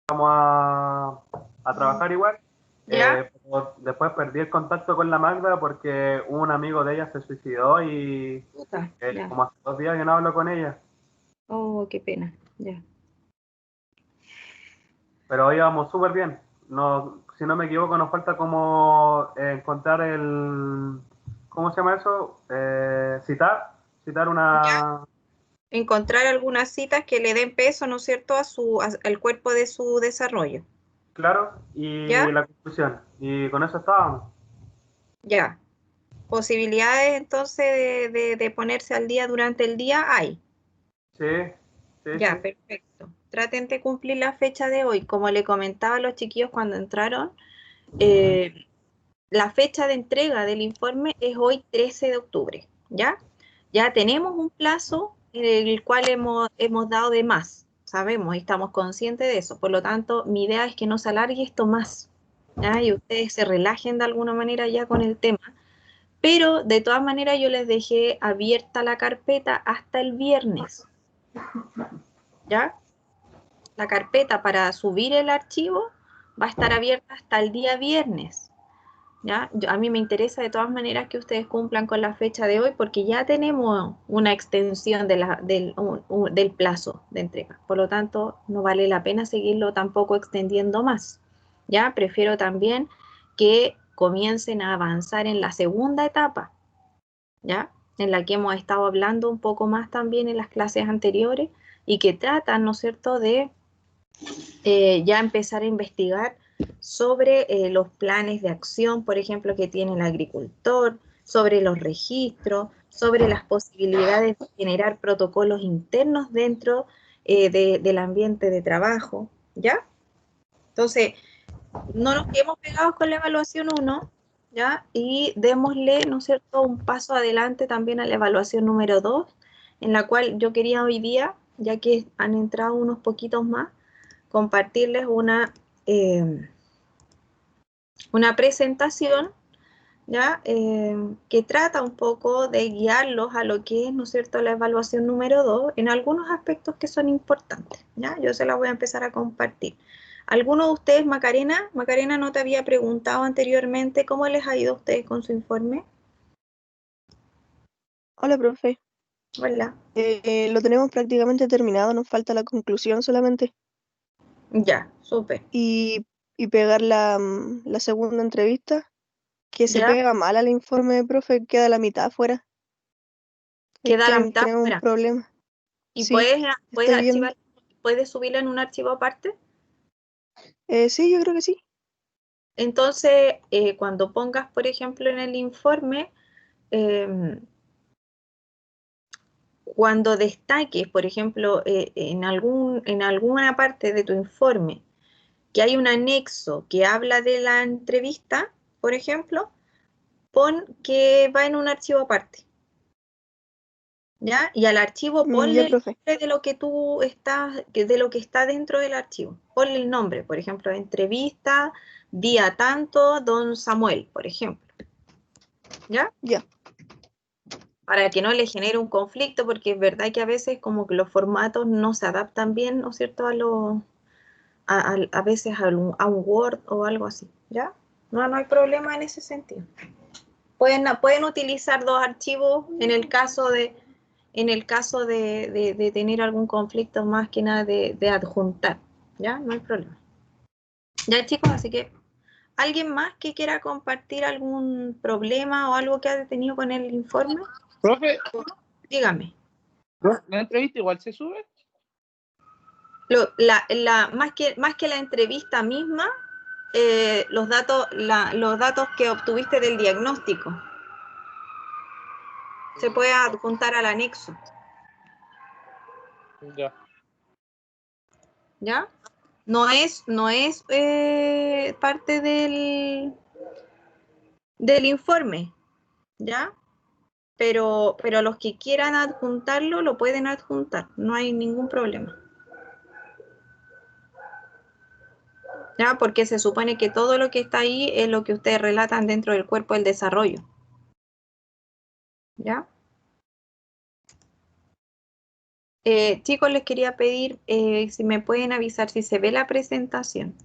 vamos a trabajar igual. ¿Ya? Pero después perdí el contacto con la Magda porque un amigo de ella se suicidó y Puta, ya. como hace 2 días que no hablo con ella. Oh, qué pena, ya. Pero hoy vamos súper bien. No, si no me equivoco, nos falta como encontrar el... ¿Cómo se llama eso? Citar ¿Ya? una... Encontrar algunas citas que le den peso, ¿no es cierto?, al cuerpo de su desarrollo. Claro, y ¿Ya? la conclusión. Y con eso estábamos. Ya. Posibilidades entonces de ponerse al día durante el día hay. Sí, sí, Ya, sí. perfecto. Traten de cumplir la fecha de hoy. Como le comentaba a los chiquillos cuando entraron, eh, la fecha de entrega del informe es hoy 13 de octubre, ¿ya? Ya tenemos un plazo en el cual hemos dado de más, sabemos y estamos conscientes de eso. Por lo tanto, mi idea es que no se alargue esto más, ¿ya? Y ustedes se relajen de alguna manera ya con el tema. Pero de todas maneras yo les dejé abierta la carpeta hasta el viernes, ¿ya? La carpeta para subir el archivo va a estar abierta hasta el día viernes. ¿Ya? A mí me interesa de todas maneras que ustedes cumplan con la fecha de hoy porque ya tenemos una extensión del plazo de entrega. Por lo tanto, no vale la pena seguirlo tampoco extendiendo más. ¿Ya? Prefiero también que comiencen a avanzar en la segunda etapa, ¿ya? En la que hemos estado hablando un poco más también en las clases anteriores y que tratan, ¿no es cierto?, de ya empezar a investigar sobre los planes de acción, por ejemplo, que tiene el agricultor, sobre los registros, sobre las posibilidades de generar protocolos internos dentro del ambiente de trabajo, ¿ya? Entonces, no nos quedemos pegados con la evaluación 1, ¿ya? Y démosle, ¿no es cierto?, un paso adelante también a la evaluación número 2, en la cual yo quería hoy día, ya que han entrado unos poquitos más, compartirles una presentación, ¿ya? Que trata un poco de guiarlos a lo que es, ¿no es cierto?, la evaluación número 2 en algunos aspectos que son importantes, ¿ya? Yo se la voy a empezar a compartir. ¿Alguno de ustedes, Macarena? Macarena, no te había preguntado anteriormente cómo les ha ido a ustedes con su informe. Hola, profe. Hola. Lo tenemos prácticamente terminado, nos falta la conclusión solamente. Ya, súper. Y, y pegar la segunda entrevista, que se Ya, pega mal al informe, profe, queda la mitad afuera. Es queda la que mitad tenemos un fuera. problema. ¿Y Sí, puedes estoy viendo. archivar, puedes subirla en un archivo aparte? Sí, yo creo que sí. Entonces, cuando pongas, por ejemplo, en el informe, eh, cuando destaques, por ejemplo, en alguna parte de tu informe, que hay un anexo que habla de la entrevista, por ejemplo, pon que va en un archivo aparte, ¿ya? Y al archivo Ya, ponle el profe. nombre de lo que tú estás, de lo que está dentro del archivo. Ponle el nombre, por ejemplo, entrevista, día tanto, don Samuel, por ejemplo, ¿ya? Ya. Para que no le genere un conflicto, porque es verdad que a veces como que los formatos no se adaptan bien, ¿no es cierto?, a veces a un Word o algo así, ¿ya? No hay problema en ese sentido. Pueden utilizar dos archivos en el caso de tener algún conflicto más que nada de adjuntar, ¿ya? No hay problema. Ya, chicos, así que, ¿alguien más que quiera compartir algún problema o algo que ha tenido con el informe? Profe, Dígame. ¿la entrevista igual se sube? Más que la entrevista misma, los datos que obtuviste del diagnóstico se puede adjuntar al anexo, Ya. ¿ya? No es parte del informe, ¿ya? Pero los que quieran adjuntarlo lo pueden adjuntar, no hay ningún problema, ¿ya? Porque se supone que todo lo que está ahí es lo que ustedes relatan dentro del cuerpo del desarrollo, ¿ya? Chicos, les quería pedir si me pueden avisar si se ve la presentación.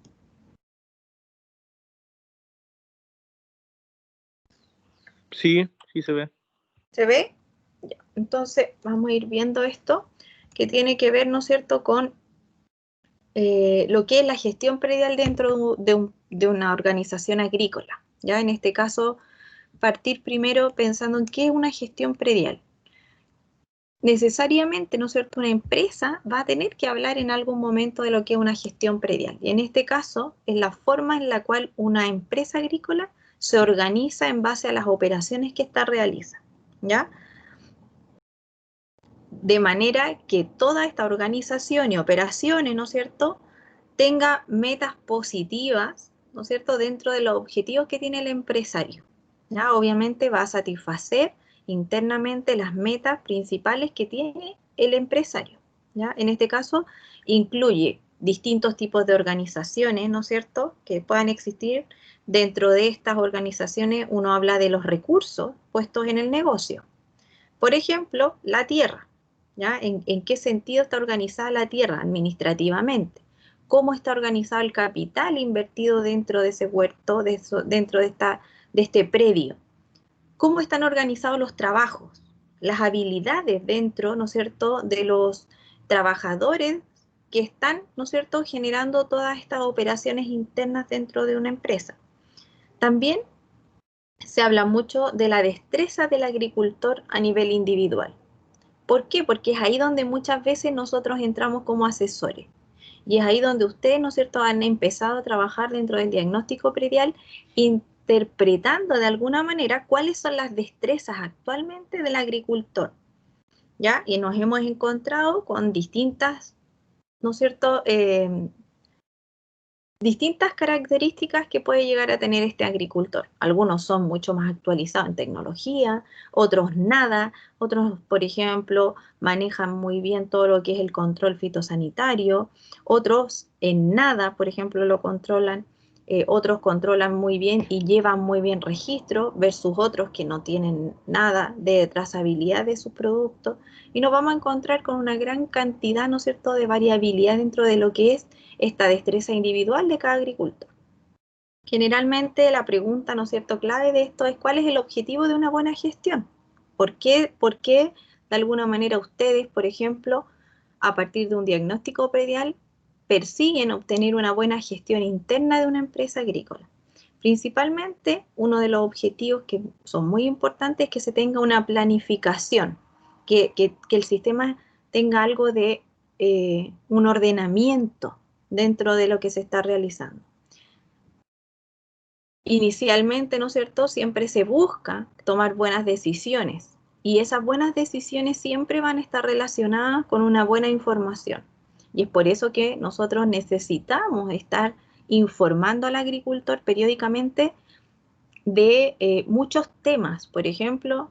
Sí, sí se ve. ¿Se ve? Ya. Entonces, vamos a ir viendo esto que tiene que ver, ¿no es cierto?, con lo que es la gestión predial dentro de una organización agrícola. ¿Ya? En este caso, partir primero pensando en qué es una gestión predial. Necesariamente, ¿no es cierto?, una empresa va a tener que hablar en algún momento de lo que es una gestión predial. Y en este caso, es la forma en la cual una empresa agrícola se organiza en base a las operaciones que ésta realiza. ¿Ya? De manera que toda esta organización y operaciones, ¿no es cierto?, tenga metas positivas, ¿no es cierto?, dentro de los objetivos que tiene el empresario. ¿Ya? Obviamente va a satisfacer internamente las metas principales que tiene el empresario. ¿Ya? En este caso, incluye distintos tipos de organizaciones, ¿no es cierto?, que puedan existir. Dentro de estas organizaciones uno habla de los recursos puestos en el negocio. Por ejemplo, la tierra. ¿Ya? ¿En qué sentido está organizada la tierra administrativamente? ¿Cómo está organizado el capital invertido dentro de ese huerto, dentro de este predio? ¿Cómo están organizados los trabajos? Las habilidades dentro, ¿no es cierto?, de los trabajadores que están, ¿no es cierto?, generando todas estas operaciones internas dentro de una empresa. También se habla mucho de la destreza del agricultor a nivel individual. ¿Por qué? Porque es ahí donde muchas veces nosotros entramos como asesores. Y es ahí donde ustedes, ¿no es cierto?, han empezado a trabajar dentro del diagnóstico predial, interpretando de alguna manera cuáles son las destrezas actualmente del agricultor. ¿Ya? Y nos hemos encontrado con distintas, ¿no es cierto?, distintas características que puede llegar a tener este agricultor. Algunos son mucho más actualizados en tecnología, otros nada, otros, por ejemplo, manejan muy bien todo lo que es el control fitosanitario, otros en nada, por ejemplo, lo controlan, otros controlan muy bien y llevan muy bien registro, versus otros que no tienen nada de trazabilidad de sus productos, y nos vamos a encontrar con una gran cantidad, ¿no es cierto?, de variabilidad dentro de lo que es esta destreza individual de cada agricultor. Generalmente la pregunta, ¿no es cierto?, clave de esto es ¿cuál es el objetivo de una buena gestión? ¿Por qué de alguna manera ustedes, por ejemplo, a partir de un diagnóstico predial, persiguen obtener una buena gestión interna de una empresa agrícola? Principalmente, uno de los objetivos que son muy importantes es que se tenga una planificación, que el sistema tenga algo de un ordenamiento dentro de lo que se está realizando. Inicialmente, ¿no es cierto?, siempre se busca tomar buenas decisiones, y esas buenas decisiones siempre van a estar relacionadas con una buena información. Y es por eso que nosotros necesitamos estar informando al agricultor periódicamente de muchos temas, por ejemplo,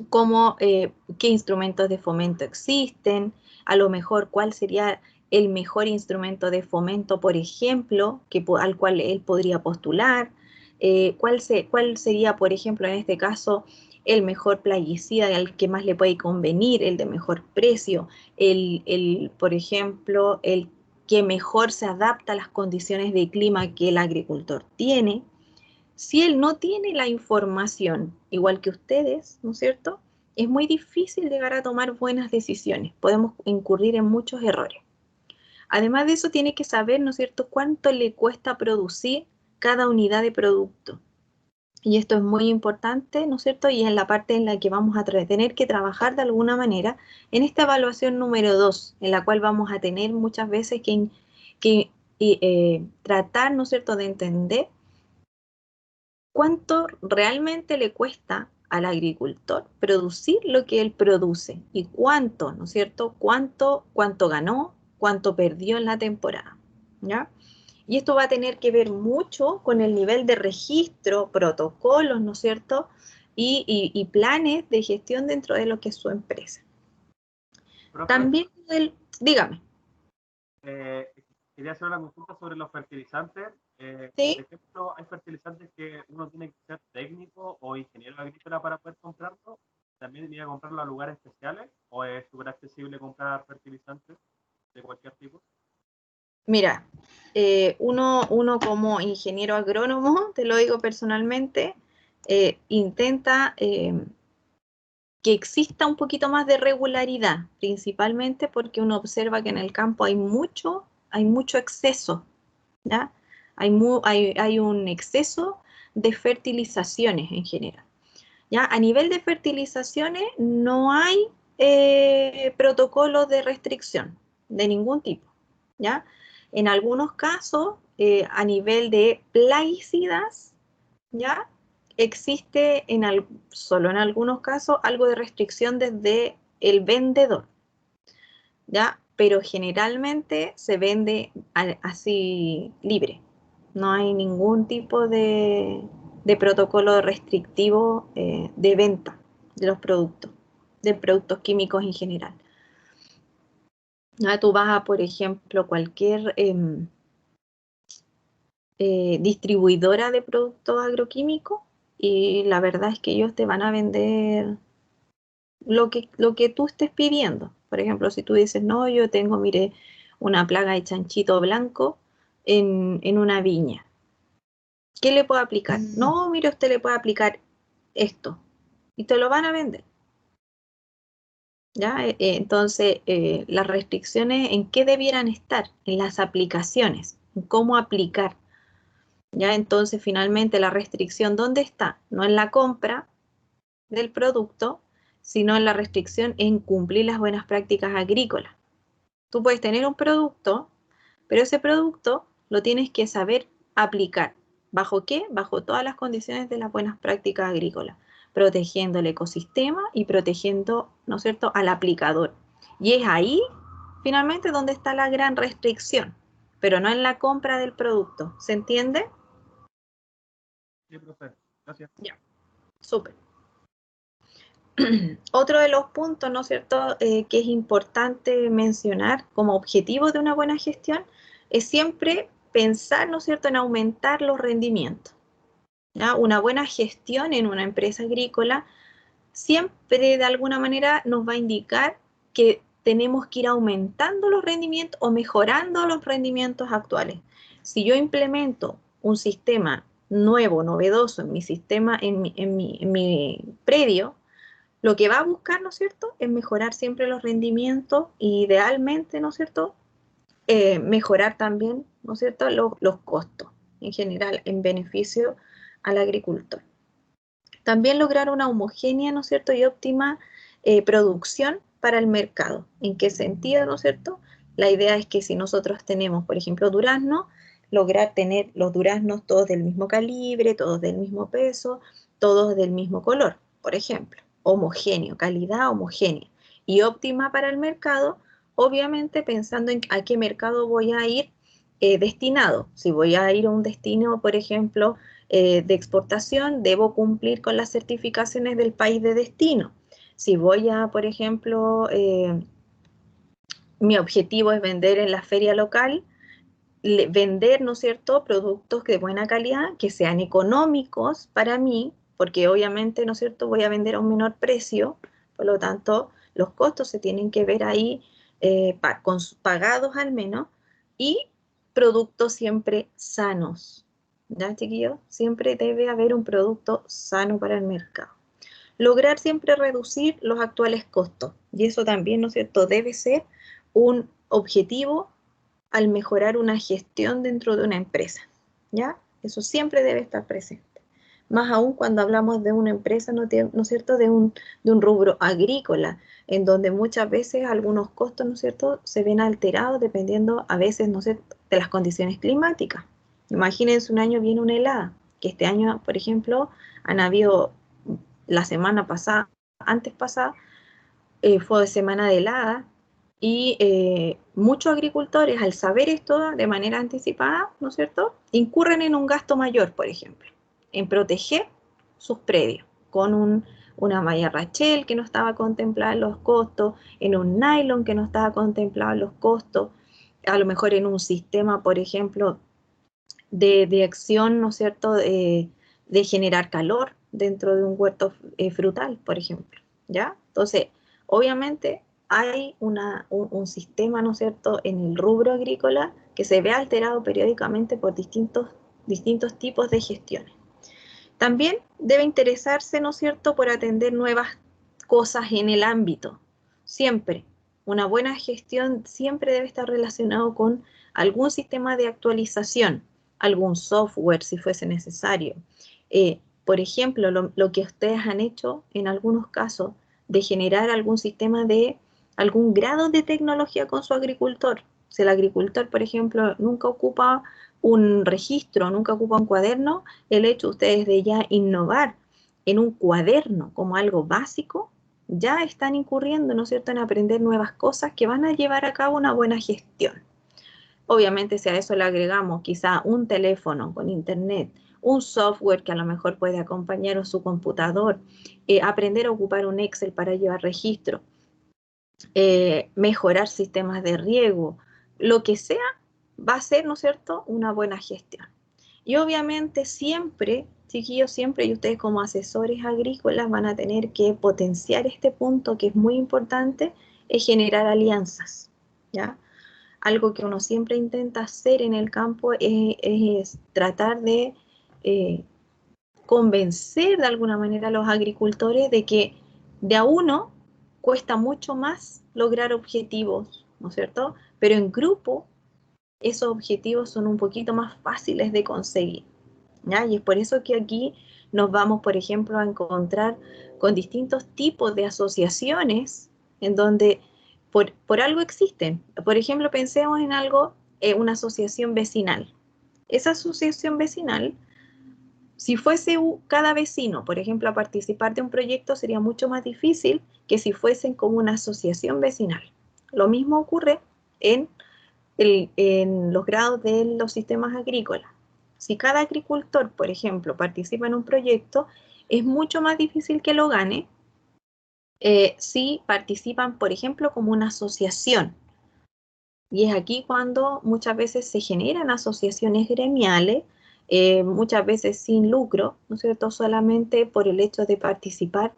como qué instrumentos de fomento existen, a lo mejor cuál sería el mejor instrumento de fomento, por ejemplo, al cual él podría postular, cuál sería, por ejemplo, en este caso, el mejor plaguicida al que más le puede convenir, el de mejor precio, por ejemplo, el que mejor se adapta a las condiciones de clima que el agricultor tiene. Si él no tiene la información, igual que ustedes, ¿no es cierto?, es muy difícil llegar a tomar buenas decisiones. Podemos incurrir en muchos errores. Además de eso, tiene que saber, ¿no es cierto?, cuánto le cuesta producir cada unidad de producto. Y esto es muy importante, ¿no es cierto?, y es la parte en la que vamos a tener que trabajar de alguna manera en esta evaluación número 2, en la cual vamos a tener muchas veces que tratar, ¿no es cierto?, de entender cuánto realmente le cuesta al agricultor producir lo que él produce y cuánto, ¿no es cierto?, cuánto ganó, cuánto perdió en la temporada, ¿ya? Y esto va a tener que ver mucho con el nivel de registro, protocolos, ¿no es cierto?, y planes de gestión dentro de lo que es su empresa. Profe, También, dígame. quería hacer una consulta sobre los fertilizantes. ¿Sí? Por ejemplo, ¿hay fertilizantes que uno tiene que ser técnico o ingeniero agrícola para poder comprarlo? también iría a comprarlo a lugares especiales o es súper accesible comprar fertilizantes de cualquier tipo? Mira, uno como ingeniero agrónomo, te lo digo personalmente, intenta que exista un poquito más de regularidad, principalmente porque uno observa que en el campo hay mucho exceso, ¿ya? Hay un exceso de fertilizaciones en general, ¿ya? A nivel de fertilizaciones no hay protocolos de restricción de ningún tipo, ¿ya? En algunos casos, a nivel de plaguicidas, ¿ya? Existe solo en algunos casos algo de restricción desde el vendedor, ¿ya? Pero generalmente se vende así libre. No hay ningún tipo de protocolo restrictivo de venta de los productos, de productos químicos en general. ¿Ya? Tú vas a, por ejemplo, cualquier distribuidora de productos agroquímicos y la verdad es que ellos te van a vender lo que tú estés pidiendo. Por ejemplo, si tú dices, no, yo tengo, mire, una plaga de chanchito blanco en una viña. ¿Qué le puedo aplicar? No, mire, usted le puede aplicar esto. Y te lo van a vender. ¿Ya? Entonces, las restricciones, ¿en qué debieran estar? En las aplicaciones, en cómo aplicar. ¿Ya? Entonces, finalmente, la restricción, ¿dónde está? No en la compra del producto, sino en la restricción en cumplir las buenas prácticas agrícolas. Tú puedes tener un producto, pero ese producto lo tienes que saber aplicar. ¿Bajo qué? Bajo todas las condiciones de las buenas prácticas agrícolas, protegiendo el ecosistema y protegiendo, ¿no es cierto?, al aplicador. Y es ahí, finalmente, donde está la gran restricción, pero no en la compra del producto. ¿Se entiende? Sí, profe. Gracias. Ya, súper. Otro de los puntos, ¿no es cierto?, que es importante mencionar como objetivo de una buena gestión es siempre pensar, ¿no es cierto?, en aumentar los rendimientos. ¿Ya? Una buena gestión en una empresa agrícola siempre de alguna manera nos va a indicar que tenemos que ir aumentando los rendimientos o mejorando los rendimientos actuales. Si yo implemento un sistema nuevo, novedoso en mi sistema, en mi predio, lo que va a buscar, ¿no es cierto?, es mejorar siempre los rendimientos y idealmente, ¿no es cierto?, mejorar también, ¿no es cierto?, los costos en general en beneficio al agricultor. También lograr una homogénea, ¿no es cierto?, y óptima producción para el mercado. ¿En qué sentido, no es cierto? La idea es que si nosotros tenemos, por ejemplo, durazno, lograr tener los duraznos todos del mismo calibre, todos del mismo peso, todos del mismo color, por ejemplo. Homogéneo, calidad homogénea y óptima para el mercado, obviamente pensando en a qué mercado voy a ir destinado. Si voy a ir a un destino, por ejemplo, de exportación, debo cumplir con las certificaciones del país de destino. Si voy a, por ejemplo, mi objetivo es vender en la feria local, vender, ¿no es cierto?, productos de buena calidad, que sean económicos para mí, porque obviamente, ¿no es cierto?, voy a vender a un menor precio, por lo tanto, los costos se tienen que ver ahí pagados al menos, y productos siempre sanos. ¿Ya, chiquillos? Siempre debe haber un producto sano para el mercado. Lograr siempre reducir los actuales costos, y eso también, ¿no es cierto?, debe ser un objetivo al mejorar una gestión dentro de una empresa, ¿ya? Eso siempre debe estar presente. Más aún cuando hablamos de una empresa, ¿no es cierto?, de un rubro agrícola, en donde muchas veces algunos costos, ¿no es cierto?, se ven alterados dependiendo a veces, ¿no es cierto?, de las condiciones climáticas. Imagínense un año viene una helada, que este año, por ejemplo, han habido la semana pasada, antes pasada, fue semana de helada, y muchos agricultores, al saber esto de manera anticipada, ¿no es cierto?, incurren en un gasto mayor, por ejemplo, en proteger sus predios con una malla rachel que no estaba contemplada en los costos, en un nylon que no estaba contemplado en los costos, a lo mejor en un sistema, por ejemplo, de acción, ¿no es cierto?, de generar calor dentro de un huerto frutal, por ejemplo. ¿ya? Entonces, obviamente hay un sistema, ¿no es cierto?, en el rubro agrícola que se ve alterado periódicamente por distintos tipos de gestiones. También debe interesarse, ¿no es cierto?, por atender nuevas cosas en el ámbito. Siempre, una buena gestión siempre debe estar relacionado con algún sistema de actualización, algún software si fuese necesario. Por ejemplo, lo que ustedes han hecho en algunos casos de generar algún sistema de algún grado de tecnología con su agricultor. Si el agricultor, por ejemplo, nunca ocupa un registro, nunca ocupa un cuaderno, el hecho ustedes de ya innovar en un cuaderno como algo básico, ya están incurriendo, ¿no es cierto?, en aprender nuevas cosas que van a llevar a cabo una buena gestión. Obviamente, si a eso le agregamos quizá un teléfono con internet, un software que a lo mejor puede acompañar a su computador, aprender a ocupar un Excel para llevar registro, mejorar sistemas de riego, lo que sea, va a ser, ¿no es cierto?, una buena gestión. Y obviamente siempre, chiquillos, siempre, y ustedes como asesores agrícolas van a tener que potenciar este punto que es muy importante, es generar alianzas, ¿ya? Algo que uno siempre intenta hacer en el campo es tratar de convencer de alguna manera a los agricultores de que de a uno cuesta mucho más lograr objetivos, ¿no es cierto? Pero en grupo esos objetivos son un poquito más fáciles de conseguir, ¿ya? Y es por eso que aquí nos vamos, por ejemplo, a encontrar con distintos tipos de asociaciones en donde por algo existen. Por ejemplo, pensemos en algo, una asociación vecinal. Esa asociación vecinal, si fuese cada vecino, por ejemplo, a participar de un proyecto, sería mucho más difícil que si fuesen como una asociación vecinal. Lo mismo ocurre en los grados de los sistemas agrícolas. Si cada agricultor, por ejemplo, participa en un proyecto, es mucho más difícil que lo gane si participan, por ejemplo, como una asociación. Y es aquí cuando muchas veces se generan asociaciones gremiales, muchas veces sin lucro, ¿no es cierto?, solamente por el hecho de participar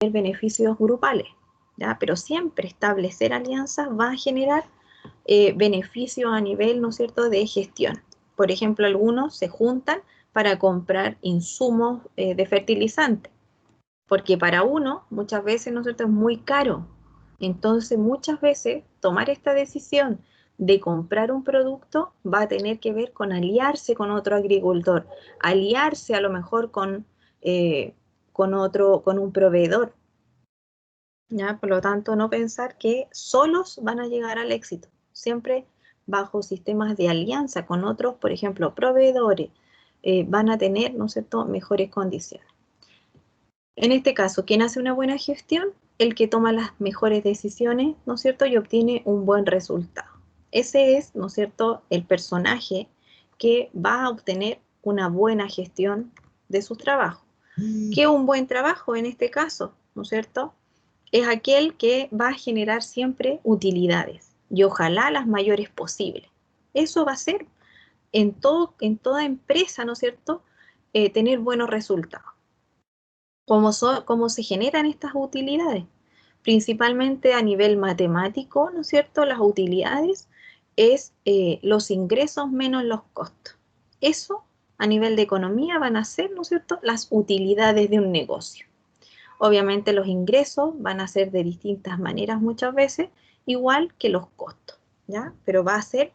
en beneficios grupales, ¿ya? Pero siempre establecer alianzas va a generar beneficios a nivel, ¿no es cierto?, de gestión. Por ejemplo, algunos se juntan para comprar insumos de fertilizante, porque para uno muchas veces, ¿no es cierto?, es muy caro. Entonces, muchas veces tomar esta decisión de comprar un producto va a tener que ver con aliarse con otro agricultor, aliarse a lo mejor con un proveedor, ¿ya? Por lo tanto, no pensar que solos van a llegar al éxito, siempre bajo sistemas de alianza con otros, por ejemplo, proveedores, van a tener, ¿no es cierto?, mejores condiciones. En este caso, ¿quién hace una buena gestión? El que toma las mejores decisiones, ¿no es cierto?, y obtiene un buen resultado. Ese es, ¿no es cierto?, el personaje que va a obtener una buena gestión de sus trabajos. ¿Qué es un buen trabajo en este caso? ¿No es cierto? Es aquel que va a generar siempre utilidades y ojalá las mayores posibles. Eso va a ser en toda empresa, ¿no es cierto?, tener buenos resultados. ¿Cómo se generan estas utilidades? Principalmente a nivel matemático, ¿no es cierto? Las utilidades es los ingresos menos los costos. Eso a nivel de economía van a ser, ¿no es cierto?, las utilidades de un negocio. Obviamente los ingresos van a ser de distintas maneras muchas veces, igual que los costos, ¿ya? Pero va a ser,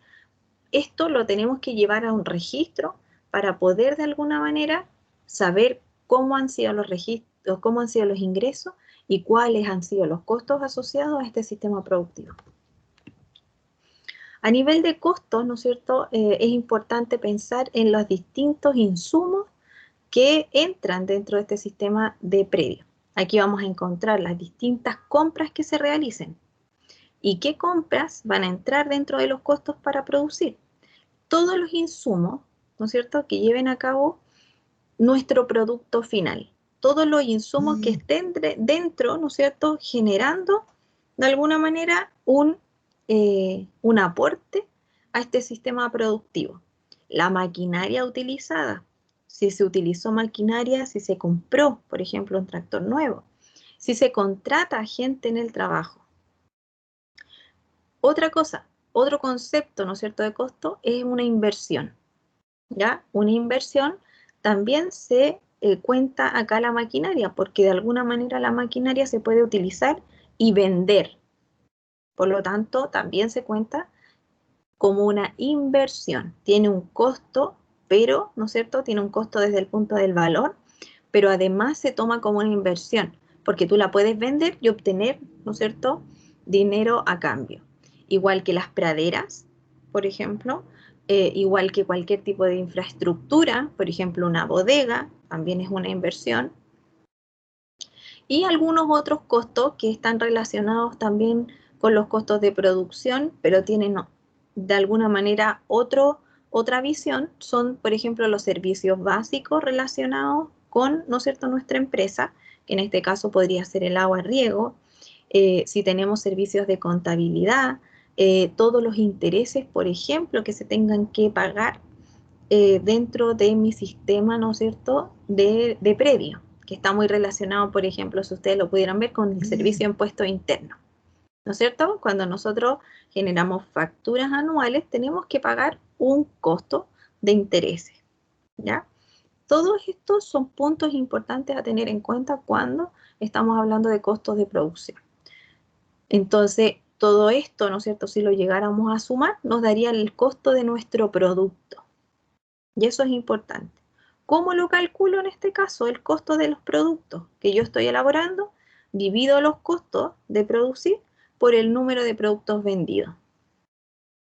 esto lo tenemos que llevar a un registro para poder de alguna manera saber cómo han sido los registros, cómo han sido los ingresos y cuáles han sido los costos asociados a este sistema productivo. A nivel de costos, ¿no es cierto?, es importante pensar en los distintos insumos que entran dentro de este sistema de predio. Aquí vamos a encontrar las distintas compras que se realicen y qué compras van a entrar dentro de los costos para producir. Todos los insumos, ¿no es cierto?, que lleven a cabo nuestro producto final. Todos los insumos que estén dentro, ¿no es cierto?, generando de alguna manera un aporte a este sistema productivo. La maquinaria utilizada, si se utilizó maquinaria, si se compró, por ejemplo, un tractor nuevo, Si se contrata gente en el trabajo. Otra cosa, otro concepto, ¿no es cierto?, de costo es una inversión, ¿ya? Una inversión también se cuenta acá la maquinaria, porque de alguna manera la maquinaria se puede utilizar y vender. Por lo tanto, también se cuenta como una inversión. Tiene un costo, pero, ¿no es cierto?, tiene un costo desde el punto del valor, pero además se toma como una inversión, porque tú la puedes vender y obtener, ¿no es cierto?, dinero a cambio. Igual que las praderas, por ejemplo, igual que cualquier tipo de infraestructura, por ejemplo, una bodega, también es una inversión. Y algunos otros costos que están relacionados también con los costos de producción, pero tienen de alguna manera otra visión, son, por ejemplo, los servicios básicos relacionados con, ¿no es cierto?, nuestra empresa, que en este caso podría ser el agua, riego, si tenemos servicios de contabilidad, todos los intereses, por ejemplo, que se tengan que pagar dentro de mi sistema, ¿no es cierto?, de previo, que está muy relacionado, por ejemplo, si ustedes lo pudieran ver, con el servicio de impuestos internos, ¿no es cierto? Cuando nosotros generamos facturas anuales, tenemos que pagar un costo de intereses, ¿ya? Todos estos son puntos importantes a tener en cuenta cuando estamos hablando de costos de producción. Entonces, todo esto, ¿no es cierto?, si lo llegáramos a sumar, nos daría el costo de nuestro producto. Y eso es importante. ¿Cómo lo calculo en este caso? El costo de los productos que yo estoy elaborando, divido los costos de producir por el número de productos vendidos.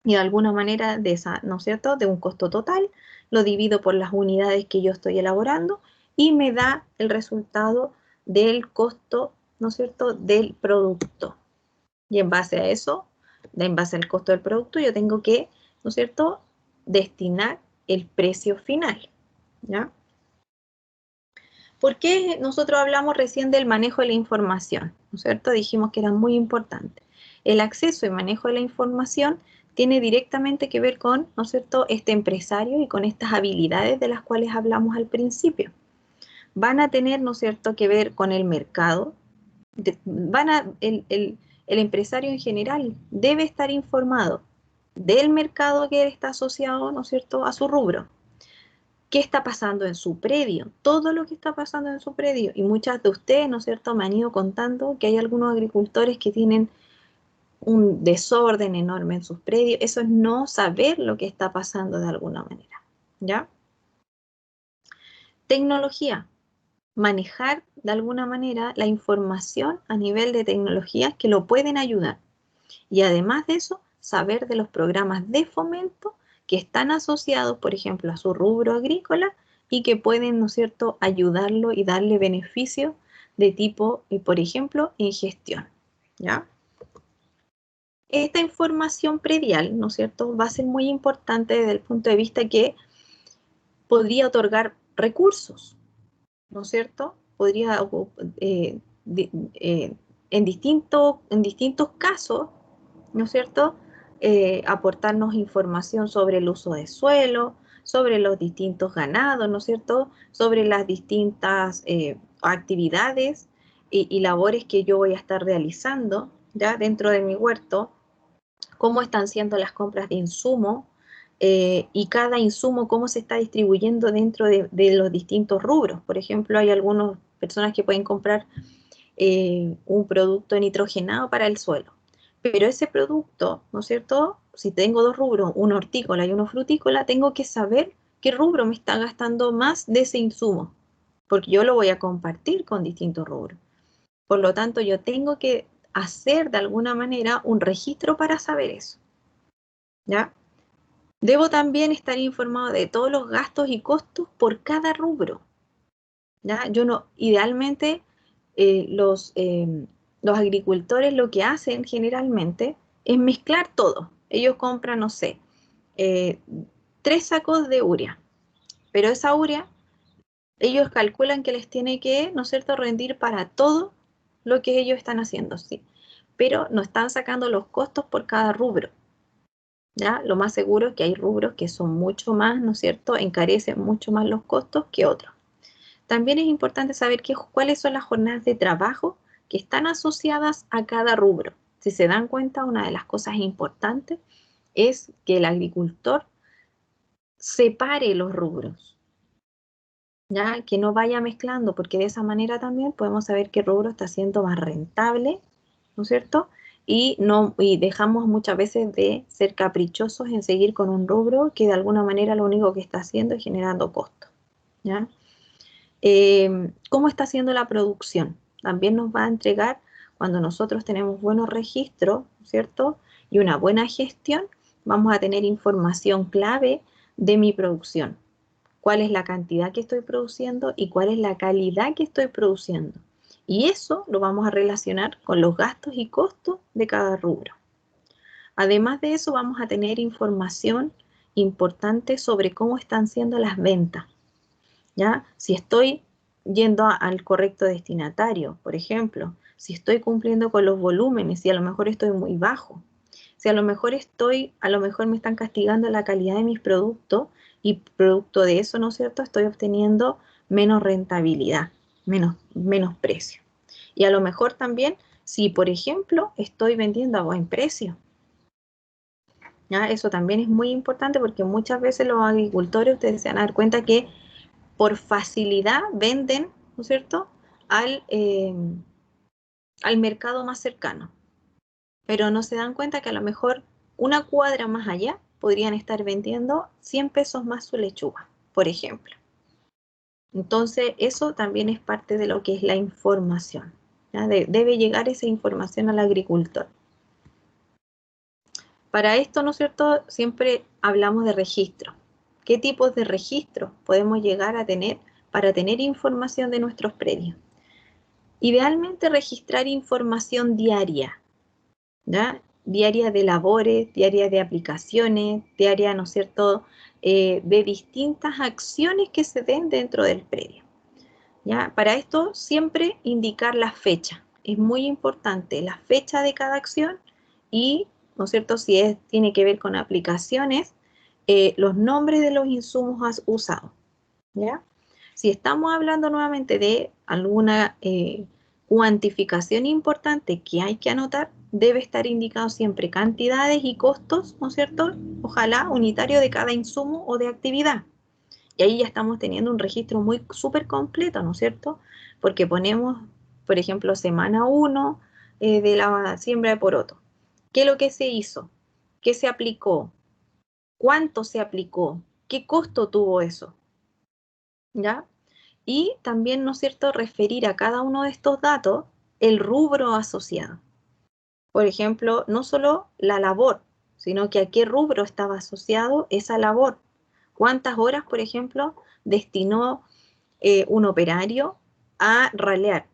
Y de alguna manera, de esa, ¿no es cierto?, de un costo total, lo divido por las unidades que yo estoy elaborando y me da el resultado del costo, ¿no es cierto?, del producto. Y en base a eso, en base al costo del producto, yo tengo que, ¿no es cierto?, destinar el precio final, ¿ya? ¿Por qué nosotros hablamos recién del manejo de la información? ¿No es cierto? Dijimos que era muy importante. El acceso y manejo de la información tiene directamente que ver con, ¿no es cierto?, este empresario y con estas habilidades de las cuales hablamos al principio. Van a tener, ¿no es cierto?, que ver con el mercado. El empresario en general debe estar informado del mercado que está asociado, ¿no es cierto?, a su rubro. ¿Qué está pasando en su predio? Todo lo que está pasando en su predio. Y muchas de ustedes, ¿no es cierto?, me han ido contando que hay algunos agricultores que tienen un desorden enorme en sus predios. Eso es no saber lo que está pasando de alguna manera, ¿ya? Tecnología. Manejar de alguna manera la información a nivel de tecnologías que lo pueden ayudar. Y además de eso, saber de los programas de fomento que están asociados, por ejemplo, a su rubro agrícola y que pueden, ¿no es cierto?, ayudarlo y darle beneficios de tipo, por ejemplo, en gestión, ¿ya? Esta información predial, ¿no es cierto?, va a ser muy importante desde el punto de vista que podría otorgar recursos, ¿no es cierto? Podría, en distintos casos, ¿no es cierto?, aportarnos información sobre el uso de suelo, sobre los distintos ganados, ¿no es cierto?, sobre las distintas actividades y labores que yo voy a estar realizando ya dentro de mi huerto, cómo están siendo las compras de insumo y cada insumo cómo se está distribuyendo dentro de los distintos rubros. Por ejemplo, hay algunas personas que pueden comprar un producto nitrogenado para el suelo. Pero ese producto, ¿no es cierto?, si tengo dos rubros, uno hortícola y uno frutícola, tengo que saber qué rubro me está gastando más de ese insumo, porque yo lo voy a compartir con distintos rubros. Por lo tanto, yo tengo que hacer de alguna manera un registro para saber eso, ¿ya? Debo también estar informado de todos los gastos y costos por cada rubro, ¿ya? Yo no, idealmente, los agricultores lo que hacen generalmente es mezclar todo. Ellos compran, no sé, 3 sacos de urea, pero esa urea, ellos calculan que les tiene que, ¿no es cierto?, rendir para todo lo que ellos están haciendo, sí, pero no están sacando los costos por cada rubro, ¿ya? Lo más seguro es que hay rubros que son mucho más, ¿no es cierto?, encarecen mucho más los costos que otros. También es importante saber cuáles son las jornadas de trabajo que están asociadas a cada rubro. Si se dan cuenta, una de las cosas importantes es que el agricultor separe los rubros, ¿ya? Que no vaya mezclando, porque de esa manera también podemos saber qué rubro está siendo más rentable, ¿no es cierto? Y dejamos muchas veces de ser caprichosos en seguir con un rubro que de alguna manera lo único que está haciendo es generando costos, ¿ya? ¿Cómo está haciendo la producción? También nos va a entregar, cuando nosotros tenemos buenos registros, ¿cierto? Y una buena gestión, vamos a tener información clave de mi producción. ¿Cuál es la cantidad que estoy produciendo y cuál es la calidad que estoy produciendo? Y eso lo vamos a relacionar con los gastos y costos de cada rubro. Además de eso, vamos a tener información importante sobre cómo están siendo las ventas, ¿ya? Si estoy yendo al correcto destinatario, por ejemplo, si estoy cumpliendo con los volúmenes, si a lo mejor estoy muy bajo, si a lo mejor me están castigando la calidad de mis productos y producto de eso, ¿no es cierto?, estoy obteniendo menos rentabilidad, menos precio. Y a lo mejor también, si por ejemplo estoy vendiendo a buen precio, ¿ya? Eso también es muy importante porque muchas veces los agricultores, ustedes se van a dar cuenta que por facilidad venden, ¿no es cierto?, al mercado más cercano. Pero no se dan cuenta que a lo mejor una cuadra más allá podrían estar vendiendo 100 pesos más su lechuga, por ejemplo. Entonces, eso también es parte de lo que es la información, ¿ya? Debe llegar esa información al agricultor. Para esto, ¿no es cierto?, siempre hablamos de registro. ¿Qué tipos de registro podemos llegar a tener para tener información de nuestros predios? Idealmente registrar información diaria, ¿ya? Diaria de labores, diaria de aplicaciones, diaria, ¿no es cierto?, de distintas acciones que se den dentro del predio, ¿ya? Para esto siempre indicar la fecha. Es muy importante la fecha de cada acción y, ¿no es cierto?, si tiene que ver con aplicaciones, los nombres de los insumos usados, ¿ya? Si estamos hablando nuevamente de alguna cuantificación importante que hay que anotar, debe estar indicado siempre cantidades y costos, ¿no es cierto?, ojalá unitario de cada insumo o de actividad. Y ahí ya estamos teniendo un registro súper completo, ¿no es cierto? Porque ponemos, por ejemplo, semana 1 de la siembra de poroto. ¿Qué es lo que se hizo? ¿Qué se aplicó? ¿Cuánto se aplicó? ¿Qué costo tuvo eso? ¿Ya? Y también, ¿no es cierto?, referir a cada uno de estos datos el rubro asociado. Por ejemplo, no solo la labor, sino que a qué rubro estaba asociado esa labor. ¿Cuántas horas, por ejemplo, destinó un operario a ralear?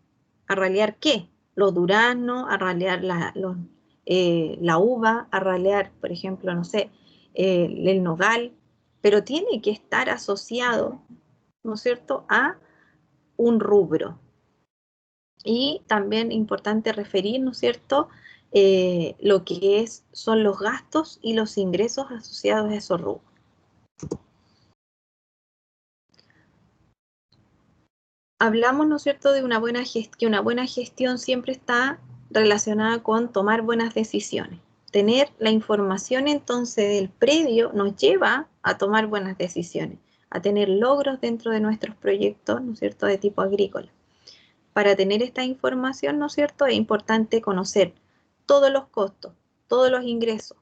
¿A ralear qué? Los duraznos, a ralear la uva, a ralear, por ejemplo, no sé, el nogal, pero tiene que estar asociado, ¿no es cierto?, a un rubro. Y también importante referir, ¿no es cierto?, lo que son los gastos y los ingresos asociados a esos rubros. Hablamos, ¿no es cierto?, de que una buena gestión siempre está relacionada con tomar buenas decisiones. Tener la información entonces del predio nos lleva a tomar buenas decisiones, a tener logros dentro de nuestros proyectos, ¿no es cierto?, de tipo agrícola. Para tener esta información, ¿no es cierto?, es importante conocer todos los costos, todos los ingresos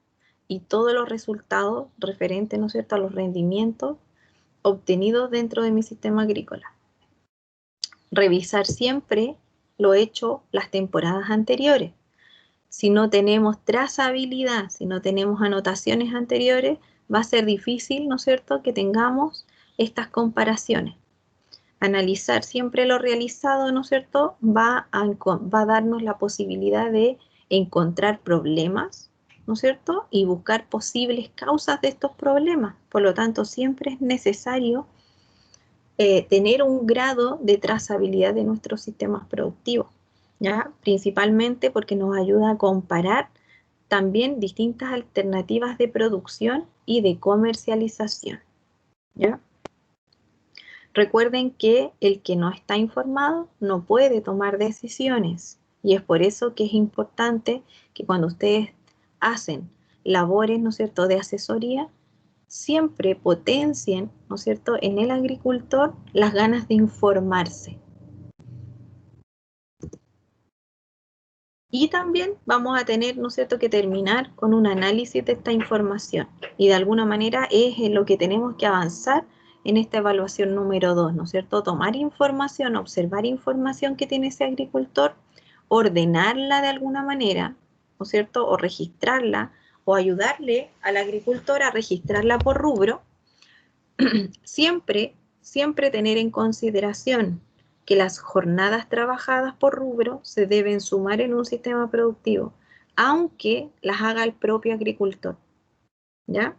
y todos los resultados referentes, ¿no es cierto?, a los rendimientos obtenidos dentro de mi sistema agrícola. Revisar siempre lo hecho las temporadas anteriores. Si no tenemos trazabilidad, si no tenemos anotaciones anteriores, va a ser difícil, ¿no es cierto?, que tengamos estas comparaciones. Analizar siempre lo realizado, ¿no es cierto?, va a darnos la posibilidad de encontrar problemas, ¿no es cierto?, y buscar posibles causas de estos problemas. Por lo tanto, siempre es necesario tener un grado de trazabilidad de nuestros sistemas productivos, ¿ya? Principalmente porque nos ayuda a comparar también distintas alternativas de producción y de comercialización, ¿ya? Recuerden que el que no está informado no puede tomar decisiones Y es por eso que es importante que cuando ustedes hacen labores, ¿no es cierto?, de asesoría, siempre potencien, ¿no es cierto?, en el agricultor las ganas de informarse. Y también vamos a tener, ¿no es cierto?, que terminar con un análisis de esta información. Y de alguna manera es en lo que tenemos que avanzar en esta evaluación número 2, ¿no es cierto? Tomar información, observar información que tiene ese agricultor, ordenarla de alguna manera, ¿no es cierto?, o registrarla, o ayudarle al agricultor a registrarla por rubro. Siempre tener en consideración que las jornadas trabajadas por rubro se deben sumar en un sistema productivo, aunque las haga el propio agricultor, ¿ya?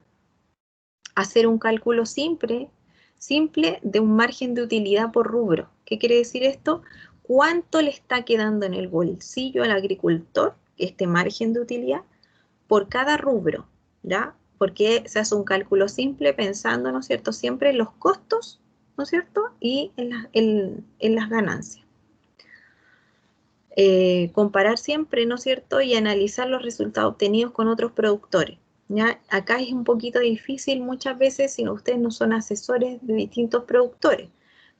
Hacer un cálculo simple de un margen de utilidad por rubro. ¿Qué quiere decir esto? ¿Cuánto le está quedando en el bolsillo al agricultor este margen de utilidad por cada rubro, ¿ya? Porque se hace un cálculo simple pensando, ¿no es cierto?, siempre en los costos, ¿no es cierto?, y en las ganancias. Comparar siempre, ¿no es cierto?, y analizar los resultados obtenidos con otros productores, ¿ya? Acá es un poquito difícil muchas veces si ustedes no son asesores de distintos productores,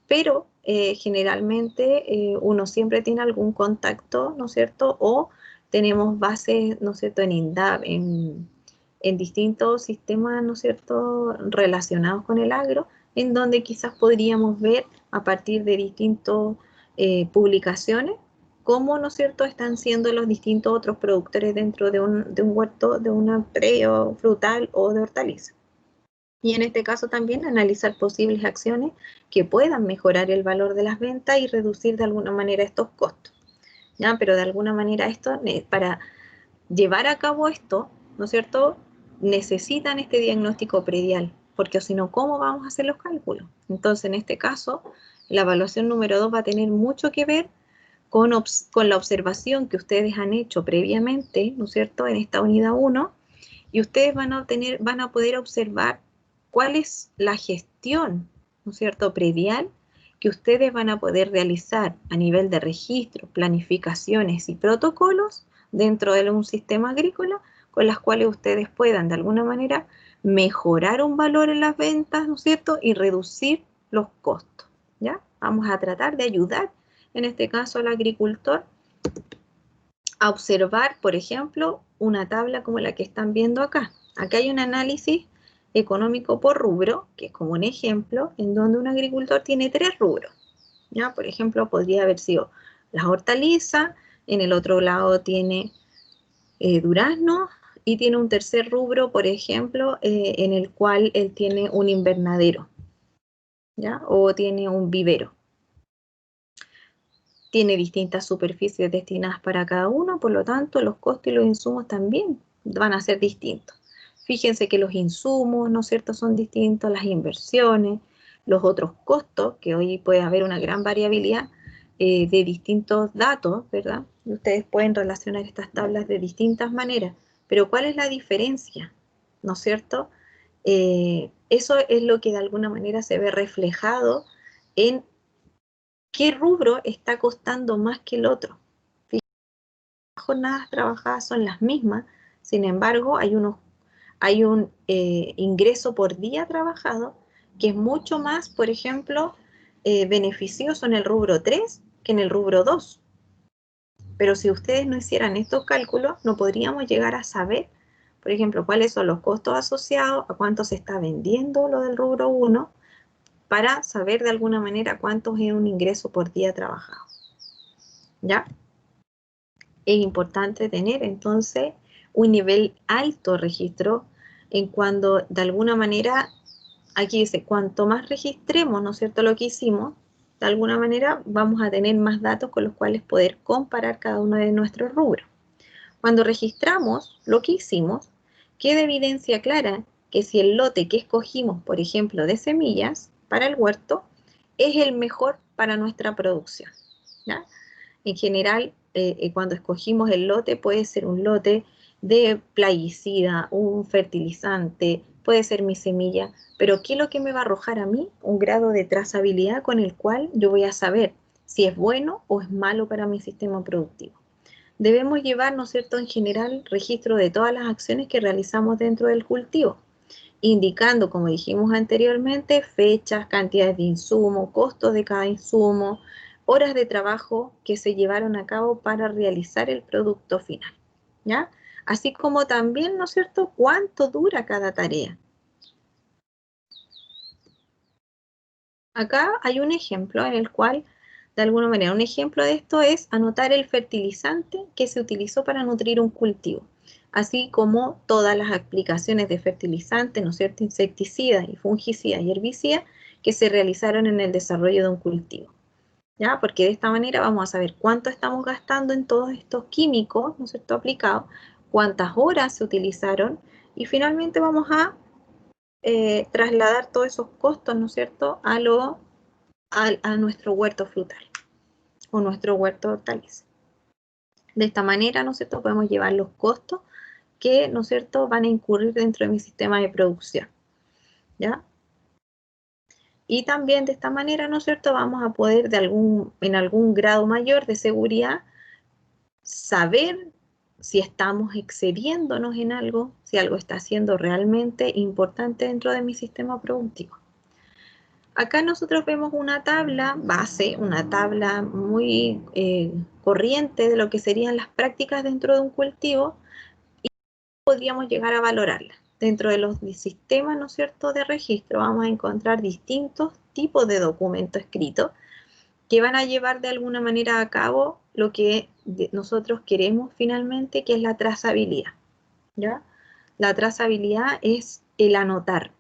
pero generalmente uno siempre tiene algún contacto, ¿no es cierto?, o tenemos bases, ¿no es cierto?, en INDAP, en distintos sistemas, ¿no es cierto?, relacionados con el agro, en donde quizás podríamos ver a partir de distintas publicaciones cómo, ¿no es cierto?, están siendo los distintos otros productores dentro de un huerto, de una preo frutal o de hortaliza. Y en este caso también analizar posibles acciones que puedan mejorar el valor de las ventas y reducir de alguna manera estos costos, ¿ya? Pero de alguna manera para llevar a cabo esto, ¿no es cierto?, necesitan este diagnóstico predial, porque si no, ¿cómo vamos a hacer los cálculos? Entonces, en este caso, la evaluación número 2 va a tener mucho que ver con la observación que ustedes han hecho previamente, ¿no es cierto?, en esta unidad 1, y ustedes van a poder observar cuál es la gestión, ¿no es cierto?, predial que ustedes van a poder realizar a nivel de registro, planificaciones y protocolos dentro de un sistema agrícola con las cuales ustedes puedan de alguna manera mejorar un valor en las ventas, ¿no es cierto?, y reducir los costos, ¿ya? Vamos a tratar de ayudar, en este caso, al agricultor a observar, por ejemplo, una tabla como la que están viendo acá. Acá hay un análisis económico por rubro, que es como un ejemplo, en donde un agricultor tiene 3 rubros, ¿ya? Por ejemplo, podría haber sido las hortalizas, en el otro lado tiene durazno, y tiene un tercer rubro, por ejemplo, en el cual él tiene un invernadero, ¿ya? O tiene un vivero. Tiene distintas superficies destinadas para cada uno, por lo tanto, los costos y los insumos también van a ser distintos. Fíjense que los insumos, ¿no es cierto?, son distintos, las inversiones, los otros costos, que hoy puede haber una gran variabilidad de distintos datos, ¿verdad? Y ustedes pueden relacionar estas tablas de distintas maneras, pero ¿cuál es la diferencia? ¿No es cierto? Eso es lo que de alguna manera se ve reflejado en qué rubro está costando más que el otro. Las jornadas trabajadas son las mismas, sin embargo, hay un ingreso por día trabajado que es mucho más, por ejemplo, beneficioso en el rubro 3 que en el rubro 2. Pero si ustedes no hicieran estos cálculos, no podríamos llegar a saber, por ejemplo, cuáles son los costos asociados, a cuánto se está vendiendo lo del rubro 1, para saber de alguna manera cuánto es un ingreso por día trabajado, ¿ya? Es importante tener entonces un nivel alto de registro en cuando de alguna manera, aquí dice, cuanto más registremos, ¿no es cierto?, lo que hicimos, de alguna manera vamos a tener más datos con los cuales poder comparar cada uno de nuestros rubros. Cuando registramos lo que hicimos, queda evidencia clara que si el lote que escogimos, por ejemplo, de semillas para el huerto, es el mejor para nuestra producción, ¿ya? En general, cuando escogimos el lote, puede ser un lote de plaguicida, un fertilizante, puede ser mi semilla, pero ¿qué es lo que me va a arrojar a mí? Un grado de trazabilidad con el cual yo voy a saber si es bueno o es malo para mi sistema productivo. debemos llevar, ¿no es cierto?, en general, registro de todas las acciones que realizamos dentro del cultivo, indicando, como dijimos anteriormente, fechas, cantidades de insumo, costos de cada insumo, horas de trabajo que se llevaron a cabo para realizar el producto final, ¿ya? Así como también, ¿no es cierto?, cuánto dura cada tarea. Acá hay un ejemplo en el cual, de alguna manera, un ejemplo de esto es anotar el fertilizante que se utilizó para nutrir un cultivo, así como todas las aplicaciones de fertilizante, ¿no es cierto?, insecticidas y fungicidas y herbicidas que se realizaron en el desarrollo de un cultivo, ¿ya? Porque de esta manera vamos a saber cuánto estamos gastando en todos estos químicos, ¿no es cierto?, aplicados, cuántas horas se utilizaron y finalmente vamos a trasladar todos esos costos, ¿no es cierto?, a nuestro huerto frutal o nuestro huerto de hortalizas. De esta manera, ¿no es cierto?, podemos llevar los costos que, ¿no es cierto?, van a incurrir dentro de mi sistema de producción, ¿ya? Y también de esta manera, ¿no es cierto?, vamos a poder en algún grado mayor de seguridad saber si estamos excediéndonos en algo, si algo está siendo realmente importante dentro de mi sistema productivo. Acá nosotros vemos una tabla base, una tabla muy corriente de lo que serían las prácticas dentro de un cultivo y podríamos llegar a valorarla. Dentro de los sistemas, ¿no es cierto?, de registro vamos a encontrar distintos tipos de documentos escritos que van a llevar de alguna manera a cabo lo que nosotros queremos finalmente, que es la trazabilidad, ¿ya? La trazabilidad es el anotar